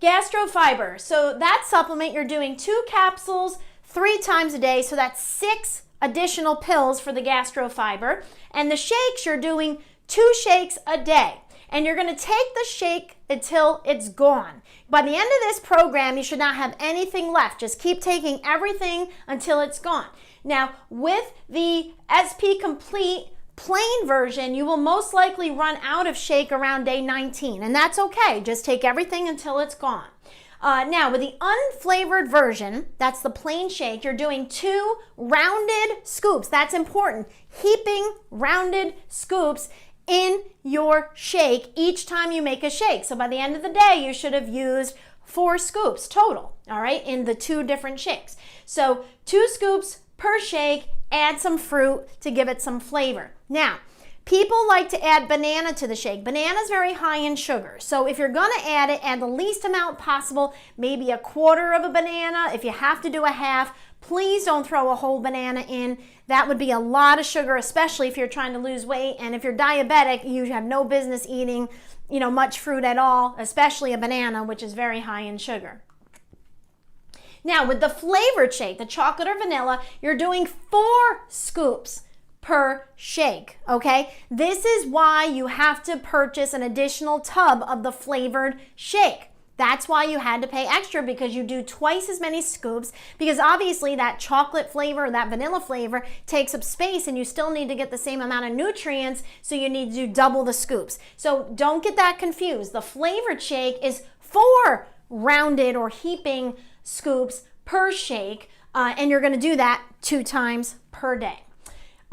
Gastrofiber. So that supplement, you're doing 2 capsules 3 times a day. So that's 6 additional pills for the gastrofiber. And the shakes, you're doing 2 shakes a day. And you're going to take the shake until it's gone. By the end of this program, you should not have anything left. Just keep taking everything until it's gone. Now, with the SP Complete plain version, you will most likely run out of shake around day 19, and that's okay. Just take everything until it's gone. Now, with the unflavored version, that's the plain shake, you're doing 2 rounded scoops. That's important. Heaping rounded scoops in your shake each time you make a shake. So by the end of the day, you should have used 4 scoops total, all right, in the 2 different shakes. So 2 scoops per shake, add some fruit to give it some flavor. Now, people like to add banana to the shake. Banana is very high in sugar. So if you're gonna add it, add the least amount possible, maybe a quarter of a banana. If you have to do a half, please don't throw a whole banana in. That would be a lot of sugar, especially if you're trying to lose weight. And if you're diabetic, you have no business eating, much fruit at all, especially a banana, which is very high in sugar. Now, with the flavored shake, the chocolate or vanilla, you're doing 4 scoops per shake, okay? This is why you have to purchase an additional tub of the flavored shake. That's why you had to pay extra, because you do twice as many scoops, because obviously that chocolate flavor or that vanilla flavor takes up space and you still need to get the same amount of nutrients, so you need to do double the scoops. So don't get that confused. The flavored shake is 4 rounded or heaping scoops per shake, and you're going to do that 2 times per day.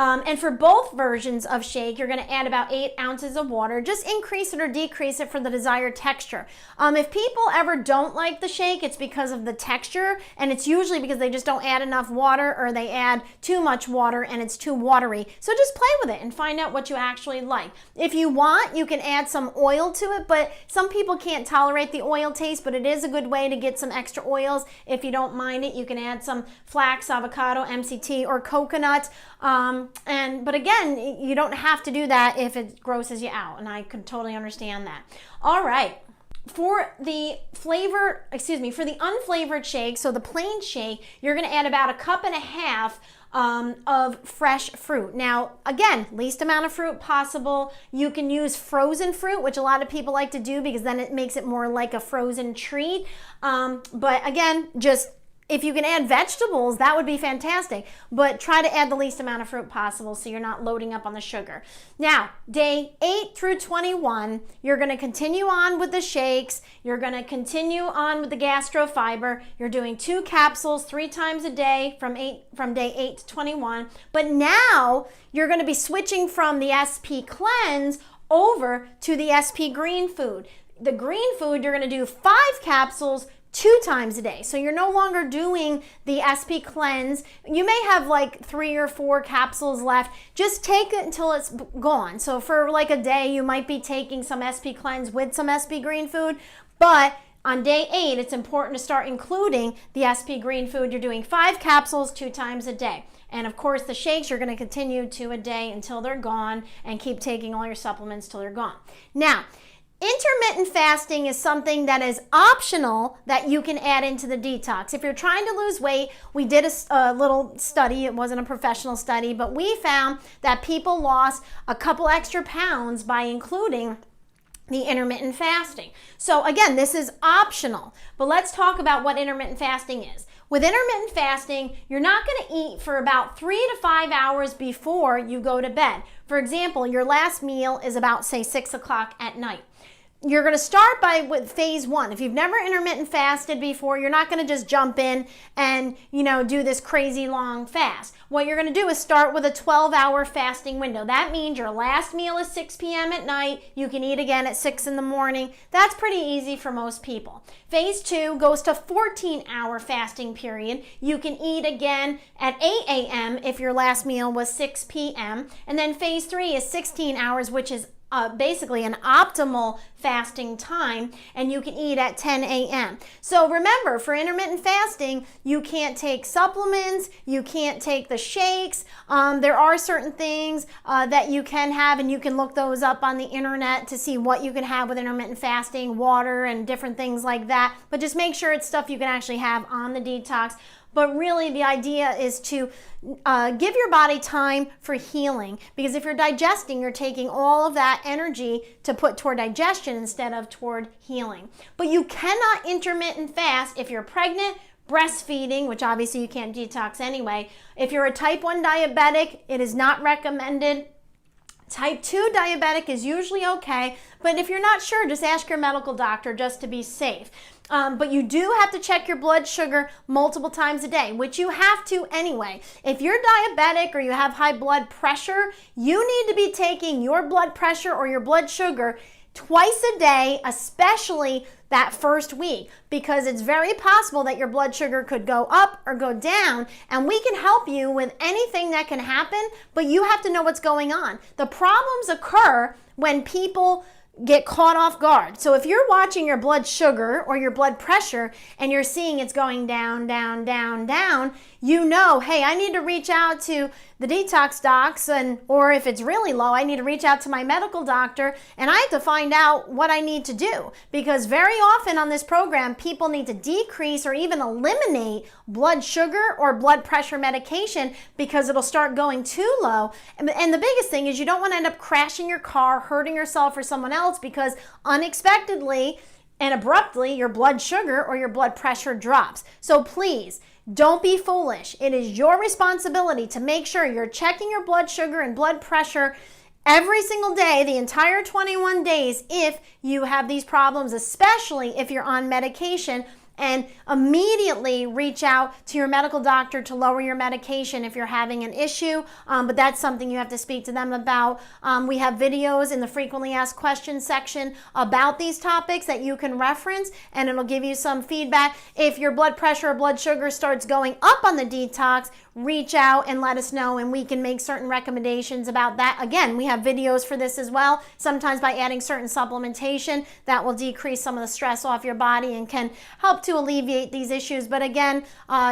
And for both versions of shake, you're going to add about 8 ounces of water. Just increase it or decrease it for the desired texture. If people ever don't like the shake, it's because of the texture, and it's usually because they just don't add enough water, or they add too much water and it's too watery. So just play with it and find out what you actually like. If you want, you can add some oil to it, but some people can't tolerate the oil taste, but it is a good way to get some extra oils. If you don't mind it, you can add some flax, avocado, MCT, or coconut. But again, you don't have to do that if it grosses you out, and I could totally understand that. All right. For the unflavored shake, so the plain shake, you're going to add about 1.5 cups of fresh fruit. Now, again, least amount of fruit possible. You can use frozen fruit, which a lot of people like to do because then it makes it more like a frozen treat. But again, just if you can add vegetables, that would be fantastic, but try to add the least amount of fruit possible so you're not loading up on the sugar. Now, day 8 through 21, you're going to continue on with the shakes. You're going to continue on with the gastrofiber. You're doing 2 capsules 3 times a day from day 8 to 21. But now you're going to be switching from the SP Cleanse over to the SP Green Food. The green food, you're going to do 5 capsules 2 times a day. So you're no longer doing the SP Cleanse. You may have like 3 or 4 capsules left. Just take it until it's gone. So for like a day, you might be taking some SP Cleanse with some SP Green Food, but on day 8, it's important to start including the SP Green Food. You're doing 5 capsules 2 times a day. And of course, the shakes, you're going to continue 2 a day until they're gone, and keep taking all your supplements till they're gone. Now, intermittent fasting is something that is optional that you can add into the detox. If you're trying to lose weight, we did a little study. It wasn't a professional study, but we found that people lost a couple extra pounds by including the intermittent fasting. So again, this is optional, but let's talk about what intermittent fasting is. With intermittent fasting, you're not going to eat for about 3 to 5 hours before you go to bed. For example, your last meal is about, say, 6 o'clock at night. You're going to start with phase 1. If you've never intermittent fasted before, you're not going to just jump in and, do this crazy long fast. What you're going to do is start with a 12-hour fasting window. That means your last meal is 6 p.m. at night. You can eat again at 6 in the morning. That's pretty easy for most people. Phase 2 goes to 14-hour fasting period. You can eat again at 8 a.m. if your last meal was 6 p.m. And then phase 3 is 16 hours, which is basically an optimal fasting time, and you can eat at 10 a.m. So remember, for intermittent fasting, you can't take supplements, you can't take the shakes. There are certain things that you can have, and you can look those up on the internet to see what you can have with intermittent fasting, water and different things like that. But just make sure it's stuff you can actually have on the detox. But really, the idea is to give your body time for healing, because if you're digesting, you're taking all of that energy to put toward digestion instead of toward healing. But you cannot intermittent fast if you're pregnant, breastfeeding, which obviously you can't detox anyway. If you're a type 1 diabetic, it is not recommended. Type 2 diabetic is usually okay, but if you're not sure, just ask your medical doctor just to be safe. But you do have to check your blood sugar multiple times a day, which you have to anyway. If you're diabetic or you have high blood pressure, you need to be taking your blood pressure or your blood sugar twice a day, especially that first week, because it's very possible that your blood sugar could go up or go down, and we can help you with anything that can happen, but you have to know what's going on. The problems occur when people get caught off guard. So if you're watching your blood sugar or your blood pressure and you're seeing it's going down, down, down, down, hey, I need to reach out to the detox docs, or if it's really low, I need to reach out to my medical doctor, and I have to find out what I need to do, because very often on this program, people need to decrease or even eliminate blood sugar or blood pressure medication because it'll start going too low. And the biggest thing is you don't want to end up crashing your car, hurting yourself or someone else, because unexpectedly and abruptly your blood sugar or your blood pressure drops. So please, don't be foolish. It is your responsibility to make sure you're checking your blood sugar and blood pressure every single day, the entire 21 days, if you have these problems, especially if you're on medication, and immediately reach out to your medical doctor to lower your medication if you're having an issue. But that's something you have to speak to them about. We have videos in the frequently asked questions section about these topics that you can reference, and it'll give you some feedback. If your blood pressure or blood sugar starts going up on the detox, reach out and let us know, and we can make certain recommendations about that. Again, we have videos for this as well. Sometimes by adding certain supplementation, that will decrease some of the stress off your body and can help to alleviate these issues. But again,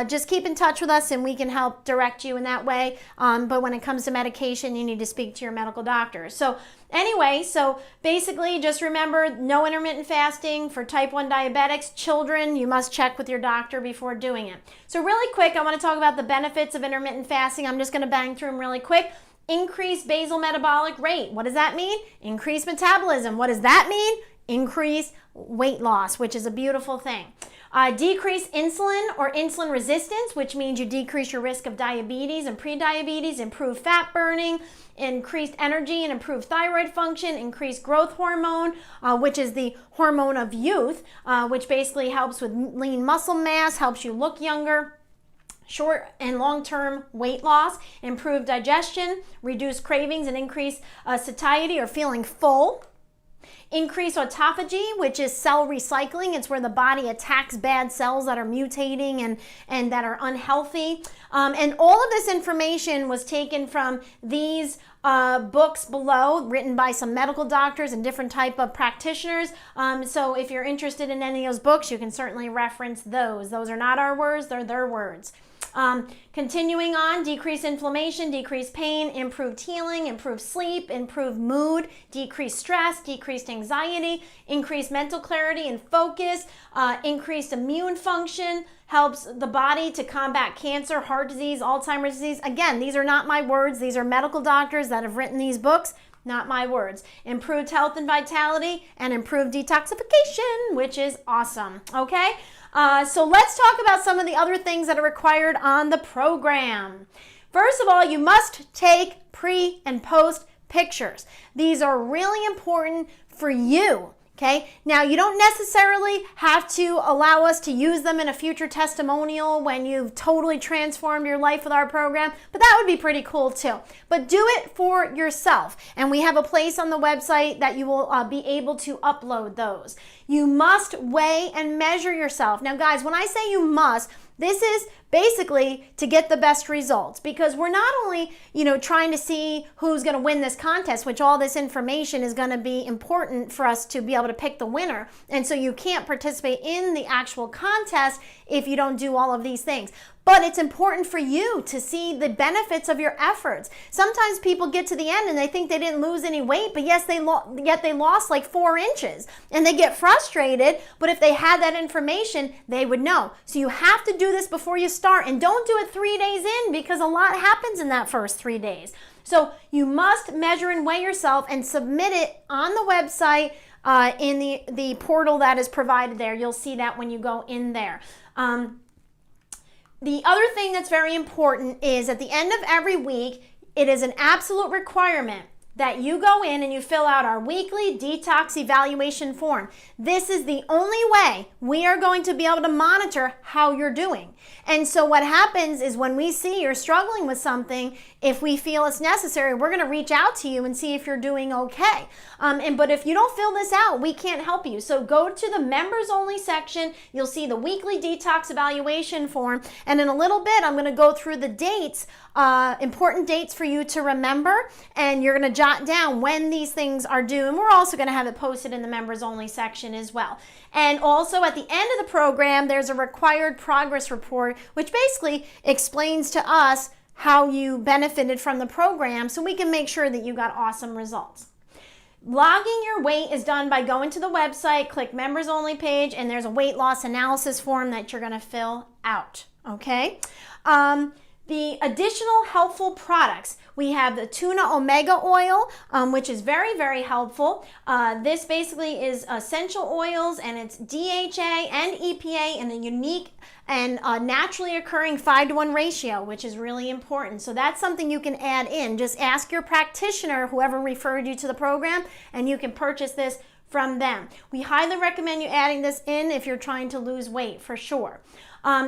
just keep in touch with us and we can help direct you in that way. But when it comes to medication, you need to speak to your medical doctor. So anyway, so basically just remember, no intermittent fasting for type 1 diabetics. Children, you must check with your doctor before doing it. So really quick, I want to talk about the benefits of intermittent fasting. I'm just going to bang through them really quick. Increased basal metabolic rate. What does that mean? Increased metabolism. What does that mean? Increased weight loss, which is a beautiful thing. Decrease insulin or insulin resistance, which means you decrease your risk of diabetes and prediabetes, improve fat burning, increased energy and improved thyroid function, increased growth hormone, which is the hormone of youth, which basically helps with lean muscle mass, helps you look younger. Short and long-term weight loss, improved digestion, reduce cravings and increase satiety or feeling full. Increase autophagy, which is cell recycling. It's where the body attacks bad cells that are mutating and that are unhealthy. And all of this information was taken from these books below, written by some medical doctors and different type of practitioners. So if you're interested in any of those books, you can certainly reference those. Those are not our words, they're their words. Continuing on, decrease inflammation, decrease pain, improved healing, improved sleep, improved mood, decreased stress, decreased anxiety, increased mental clarity and focus, increased immune function, helps the body to combat cancer, heart disease, Alzheimer's disease. Again, these are not my words. These are medical doctors that have written these books. not my words. Improved health and vitality and improved detoxification, which is awesome, okay? So let's talk about some of the other things that are required on the program. First of all, you must take pre and post pictures. These are really important for you. Okay, now you don't necessarily have to allow us to use them in a future testimonial when you've totally transformed your life with our program, but that would be pretty cool too. But do it for yourself, and we have a place on the website that you will be able to upload those. You must weigh and measure yourself. Now guys, when I say you must, this is basically to get the best results, because we're not only, trying to see who's going to win this contest, which all this information is going to be important for us to be able to pick the winner. And so you can't participate in the actual contest if you don't do all of these things. But it's important for you to see the benefits of your efforts. Sometimes people get to the end and they think they didn't lose any weight, but yet they lost like 4 inches. And they get frustrated, but if they had that information, they would know. So you have to do this before you start, and don't do it 3 days in, because a lot happens in that first 3 days. So you must measure and weigh yourself and submit it on the website in the portal that is provided there. You'll see that when you go in there. The other thing that's very important is at the end of every week, it is an absolute requirement that you go in and you fill out our weekly detox evaluation form. This is the only way we are going to be able to monitor how you're doing. And so what happens is when we see you're struggling with something, if we feel it's necessary, we're going to reach out to you and see if you're doing okay. But if you don't fill this out, we can't help you. So go to the members only section. You'll see the weekly detox evaluation form. And in a little bit, I'm going to go through the dates, important dates for you to remember. And you're going to jot down when these things are due. And we're also going to have it posted in the members only section as well. And also at the end of the program, there's a required progress report, which basically explains to us how you benefited from the program so we can make sure that you got awesome results. Logging your weight is done by going to the website, click members only page, and there's a weight loss analysis form that you're going to fill out. Okay? The additional helpful products, we have the tuna omega oil, which is very, very helpful. This basically is essential oils, and it's DHA and EPA in a unique and naturally occurring 5-to-1 ratio, which is really important. So that's something you can add in. Just ask your practitioner, whoever referred you to the program, and you can purchase this from them. We highly recommend you adding this in if you're trying to lose weight, for sure.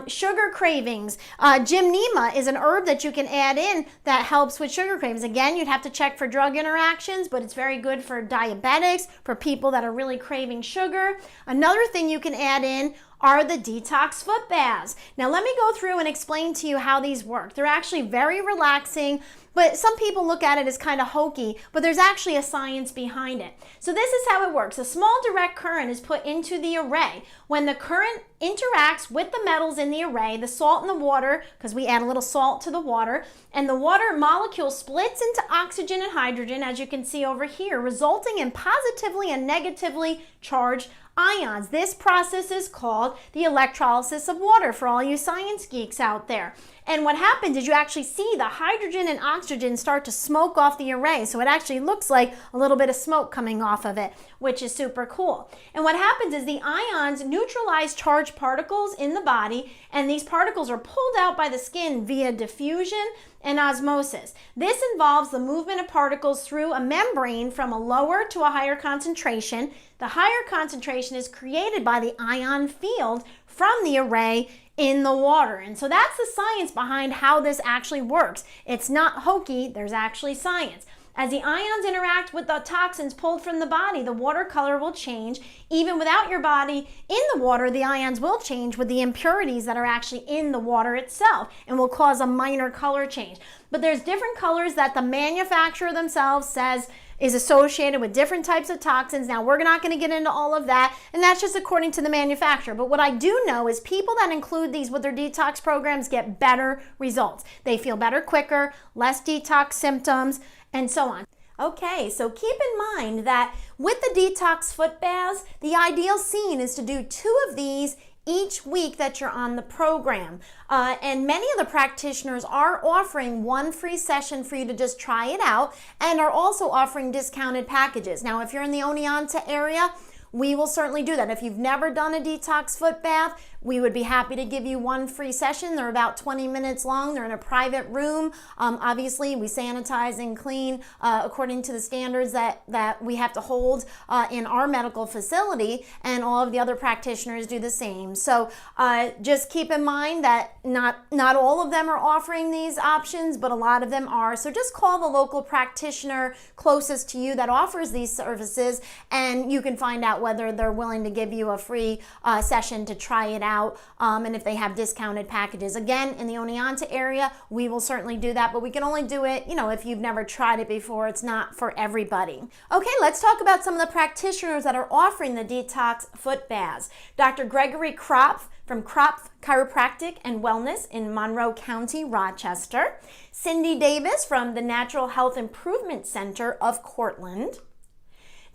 Sugar cravings. Gymnema is an herb that you can add in that helps with sugar cravings. Again, you'd have to check for drug interactions, but it's very good for diabetics, for people that are really craving sugar. Another thing you can add in are the detox foot baths. Now let me go through and explain to you how these work. They're actually very relaxing, but some people look at it as kind of hokey, but there's actually a science behind it. So this is how it works. A small direct current is put into the array. When the current interacts with the metals in the array, the salt and the water, because we add a little salt to the water, and the water molecule splits into oxygen and hydrogen, as you can see over here, resulting in positively and negatively charged ions. This process is called the electrolysis of water for all you science geeks out there. And what happens is you actually see the hydrogen and oxygen start to smoke off the array. So it actually looks like a little bit of smoke coming off of it, which is super cool. And what happens is the ions neutralize charged particles in the body, and these particles are pulled out by the skin via diffusion and osmosis. This involves the movement of particles through a membrane from a lower to a higher concentration. The higher concentration is created by the ion field from the array in the water. And so that's the science behind how this actually works. It's not hokey, there's actually science. As the ions interact with the toxins pulled from the body, the water color will change. Even without your body in the water, the ions will change with the impurities that are actually in the water itself and will cause a minor color change. But there's different colors that the manufacturer themselves says is associated with different types of toxins. Now, we're not going to get into all of that, and that's just according to the manufacturer. But what I do know is people that include these with their detox programs get better results. They feel better quicker, less detox symptoms, and so on. Okay, so keep in mind that with the detox foot baths, the ideal scene is to do 2 of these each week that you're on the program. And many of the practitioners are offering one free session for you to just try it out, and are also offering discounted packages. Now, if you're in the Oneonta area, we will certainly do that. If you've never done a detox foot bath, we would be happy to give you one free session. They're about 20 minutes long. They're in a private room. Obviously, we sanitize and clean according to the standards that we have to hold in our medical facility, and all of the other practitioners do the same. So just keep in mind that not all of them are offering these options, but a lot of them are. So just call the local practitioner closest to you that offers these services, and you can find out whether they're willing to give you a free session to try it out. And if they have discounted packages. Again, in the Oneonta area, we will certainly do that, but we can only do it, if you've never tried it before. It's not for everybody. Okay, let's talk about some of the practitioners that are offering the detox foot baths. Dr. Gregory Kropf from Kropf Chiropractic and Wellness in Monroe County, Rochester. Cindy Davis from the Natural Health Improvement Center of Cortland.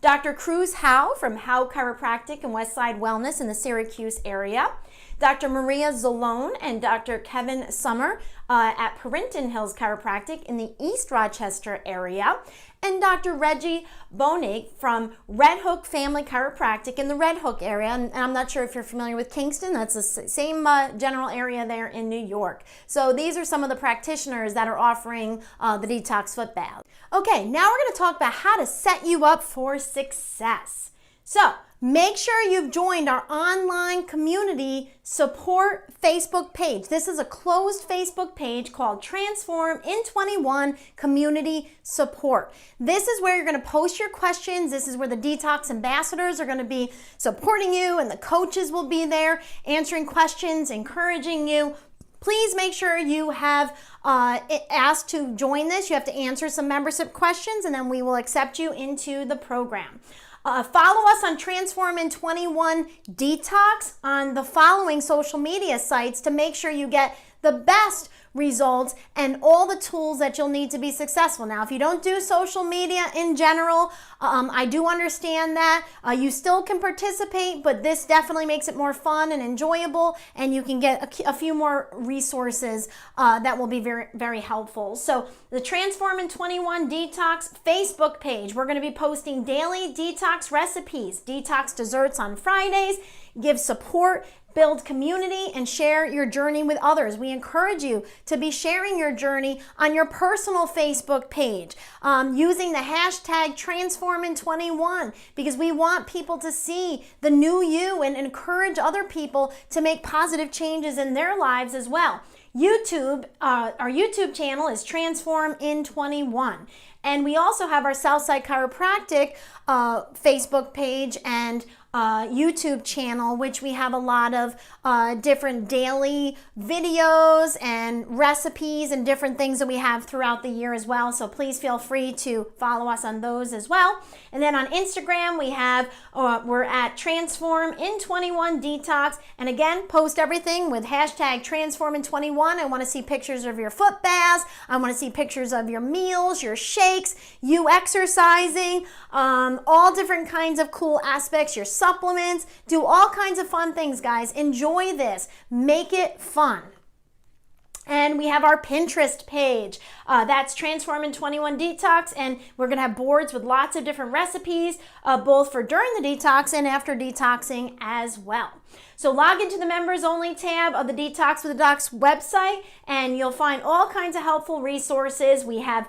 Dr. Cruz Howe from Howe Chiropractic and Westside Wellness in the Syracuse area. Dr. Maria Zalone and Dr. Kevin Summer at Perinton Hills Chiropractic in the East Rochester area. And Dr. Reggie Bonig from Red Hook Family Chiropractic in the Red Hook area. And I'm not sure if you're familiar with Kingston. That's the same general area there in New York. So these are some of the practitioners that are offering the detox foot bath. Okay, now we're going to talk about how to set you up for success. So make sure you've joined our online community support Facebook page. This is a closed Facebook page called Transform in 21 Community Support. This is where you're going to post your questions. This is where the detox ambassadors are going to be supporting you, and the coaches will be there answering questions, encouraging you. Please make sure you have asked to join this. You have to answer some membership questions, and then we will accept you into the program. Follow us on Transform in 21 Detox on the following social media sites to make sure you get the best results and all the tools that you'll need to be successful. Now, if you don't do social media in general, I do understand that. You still can participate, but this definitely makes it more fun and enjoyable, and you can get a few more resources that will be very, very helpful. So the Transform in 21 Detox Facebook page, we're going to be posting daily detox recipes, detox desserts on Fridays, give support, build community, and share your journey with others. We encourage you to be sharing your journey on your personal Facebook page using the hashtag TransformIn21, because we want people to see the new you and encourage other people to make positive changes in their lives as well. YouTube, our YouTube channel is Transform in 21. And we also have our Southside Chiropractic Facebook page and YouTube channel, which we have a lot of different daily videos and recipes and different things that we have throughout the year as well. So please feel free to follow us on those as well. And then on Instagram, we have, we're at Transform in 21 Detox. And again, post everything with hashtag Transform in 21. I want to see pictures of your foot baths. I want to see pictures of your meals, your shakes, you exercising, all different kinds of cool aspects, your supplements. Do all kinds of fun things, guys. Enjoy this. Make it fun. And we have our Pinterest page. That's Transform in 21 Detox, and we're going to have boards with lots of different recipes, both for during the detox and after detoxing as well. So log into the members only tab of the Detox with the Docs website, and you'll find all kinds of helpful resources. We have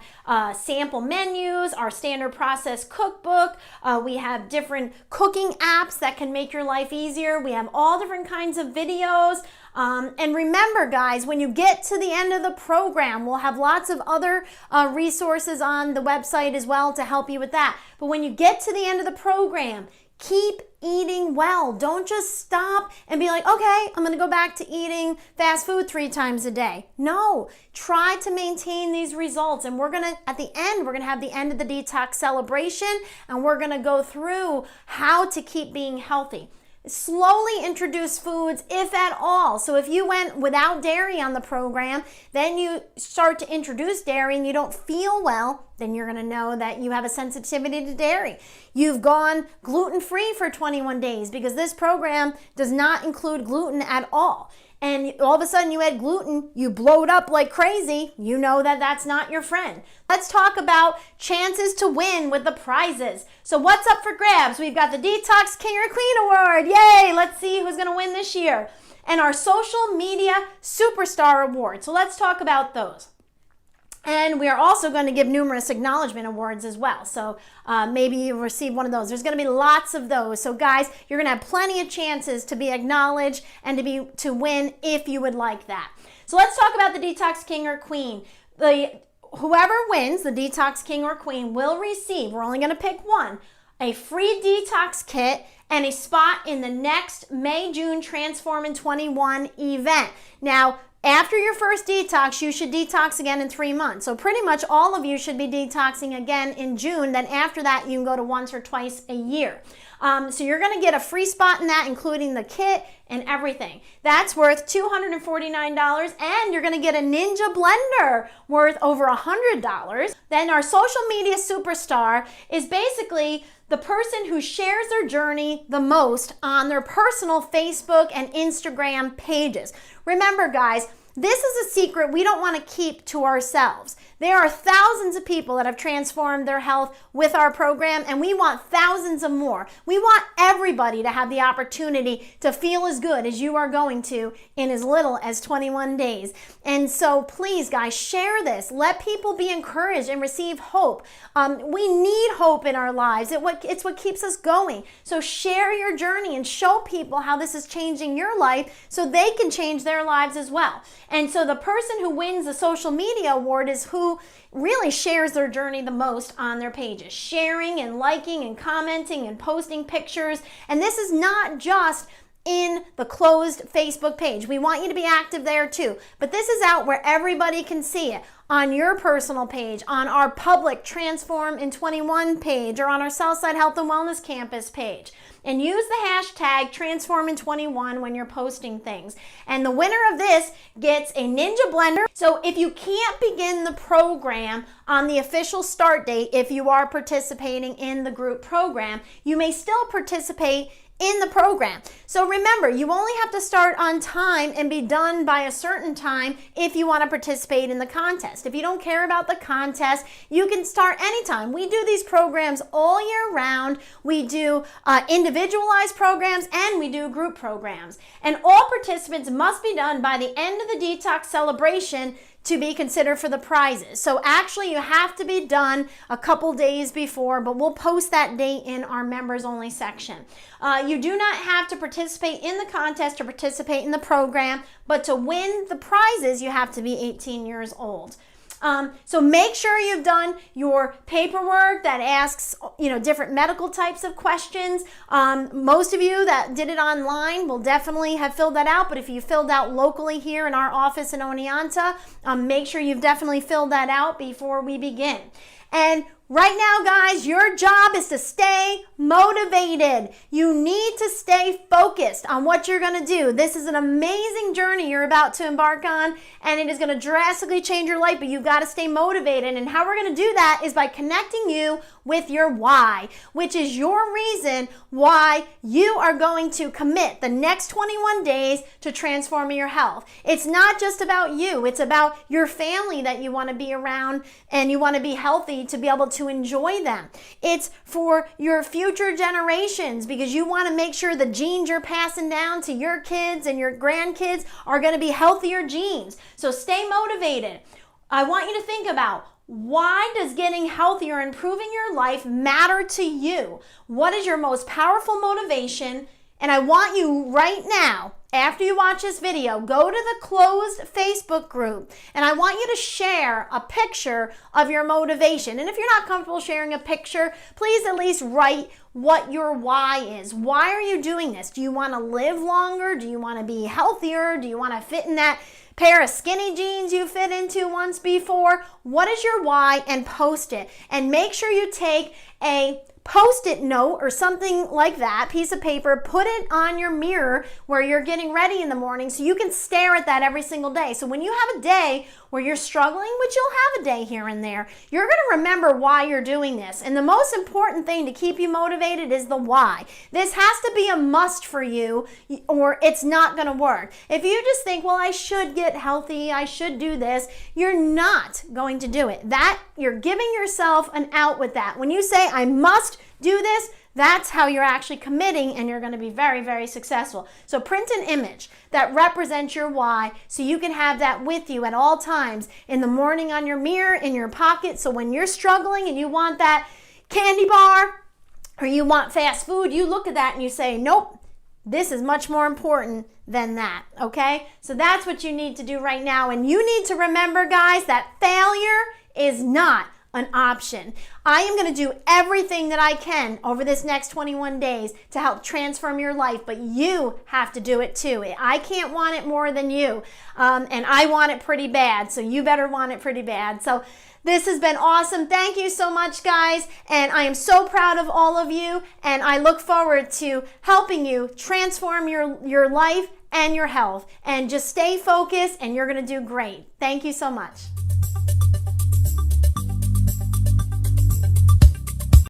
sample menus, our standard process cookbook. We have different cooking apps that can make your life easier. We have all different kinds of videos. And remember, guys, when you get to the end of the program, we'll have lots of other resources on the website as well to help you with that. But when you get to the end of the program, keep eating well. Don't just stop and be like, okay, I'm going to go back to eating fast food 3 times a day. No, try to maintain these results. And we're going to, at the end, we're going to have the end of the detox celebration, and we're going to go through how to keep being healthy. slowly introduce foods, if at all. So if you went without dairy on the program, then you start to introduce dairy and you don't feel well, then you're going to know that you have a sensitivity to dairy. You've gone gluten-free for 21 days because this program does not include gluten at all. And all of a sudden you add gluten, you blowed up like crazy, you know that that's not your friend. Let's talk about chances to win with the prizes. So what's up for grabs? We've got the Detox King or Queen Award. Yay! Let's see who's going to win this year. And our Social Media Superstar Award. So let's talk about those. And we are also going to give numerous acknowledgement awards as well. So maybe you receive one of those. There's going to be lots of those. So guys, you're going to have plenty of chances to be acknowledged and to win if you would like that. So let's talk about the Detox King or Queen. Whoever wins, the Detox King or Queen, will receive, we're only going to pick one, a free detox kit and a spot in the next May-June Transform in 21 event. Now, after your first detox, you should detox again in 3 months. So pretty much all of you should be detoxing again in June. Then after that, you can go to once or twice a year. So you're going to get a free spot in that, including the kit and everything. That's worth $249, and you're going to get a Ninja blender worth over $100. Then our Social Media Superstar is basically the person who shares their journey the most on their personal Facebook and Instagram pages. Remember, guys, this is a secret we don't want to keep to ourselves. There are thousands of people that have transformed their health with our program, and we want thousands of more. We want everybody to have the opportunity to feel as good as you are going to in as little as 21 days. And so please, guys, share this. Let people be encouraged and receive hope. We need hope in our lives. It's what keeps us going. So share your journey and show people how this is changing your life so they can change their lives as well. And so the person who wins the Social Media Award is who really shares their journey the most on their pages, sharing and liking and commenting and posting pictures. And this is not just in the closed Facebook page. We want you to be active there too. But this is out where everybody can see it. On your personal page, on our public Transform in 21 page, or on our Southside Health and Wellness Campus page. And use the hashtag Transform in 21 when you're posting things. And the winner of this gets a Ninja blender. So if you can't begin the program on the official start date, if you are participating in the group program, you may still participate in the program. So remember, you only have to start on time and be done by a certain time if you want to participate in the contest. If you don't care about the contest, you can start anytime. We do these programs all year round. We do individualized programs and we do group programs. And all participants must be done by the end of the detox celebration to be considered for the prizes. So actually you have to be done a couple days before, but we'll post that date in our members only section. You do not have to participate in the contest to participate in the program, but to win the prizes, you have to be 18 years old. So make sure you've done your paperwork that asks, different medical types of questions. Most of you that did it online will definitely have filled that out, but if you filled out locally here in our office in Oneonta, make sure you've definitely filled that out before we begin. And right now, guys, your job is to stay motivated. You need to stay focused on what you're going to do. This is an amazing journey you're about to embark on, and it is going to drastically change your life, but you've got to stay motivated. And how we're going to do that is by connecting you with your why, which is your reason why you are going to commit the next 21 days to transforming your health. It's not just about you. It's about your family that you want to be around and you want to be healthy to be able to enjoy them. It's for your future generations because you want to make sure the genes you're passing down to your kids and your grandkids are going to be healthier genes. So stay motivated. I want you to think about, why does getting healthier and improving your life matter to you? What is your most powerful motivation? And I want you right now, after you watch this video, go to the closed Facebook group and I want you to share a picture of your motivation. And if you're not comfortable sharing a picture, please at least write what your why is. Why are you doing this? Do you want to live longer? Do you want to be healthier? Do you want to fit in that pair of skinny jeans you fit into once before? What is your why? And post it. And make sure you take a Post-it note or something like that, piece of paper, put it on your mirror where you're getting ready in the morning so you can stare at that every single day. So when you have a day where you're struggling, which you'll have a day here and there, you're going to remember why you're doing this. And the most important thing to keep you motivated is the why. This has to be a must for you or it's not going to work. If you just think, well, I should get healthy, I should do this, you're not going to do it. That you're giving yourself an out with that. When you say, I must do this, that's how you're actually committing, and you're going to be very, very successful. So print an image that represents your why so you can have that with you at all times, in the morning on your mirror, in your pocket. So when you're struggling and you want that candy bar or you want fast food, you look at that and you say, nope, this is much more important than that, okay? So that's what you need to do right now. And you need to remember, guys, that failure is not an option. I am going to do everything that I can over this next 21 days to help transform your life, but you have to do it too. I can't want it more than you, and I want it pretty bad, so you better want it pretty bad. So this has been awesome. Thank you so much, guys, and I am so proud of all of you, and I look forward to helping you transform your life and your health, and just stay focused, and you're going to do great. Thank you so much.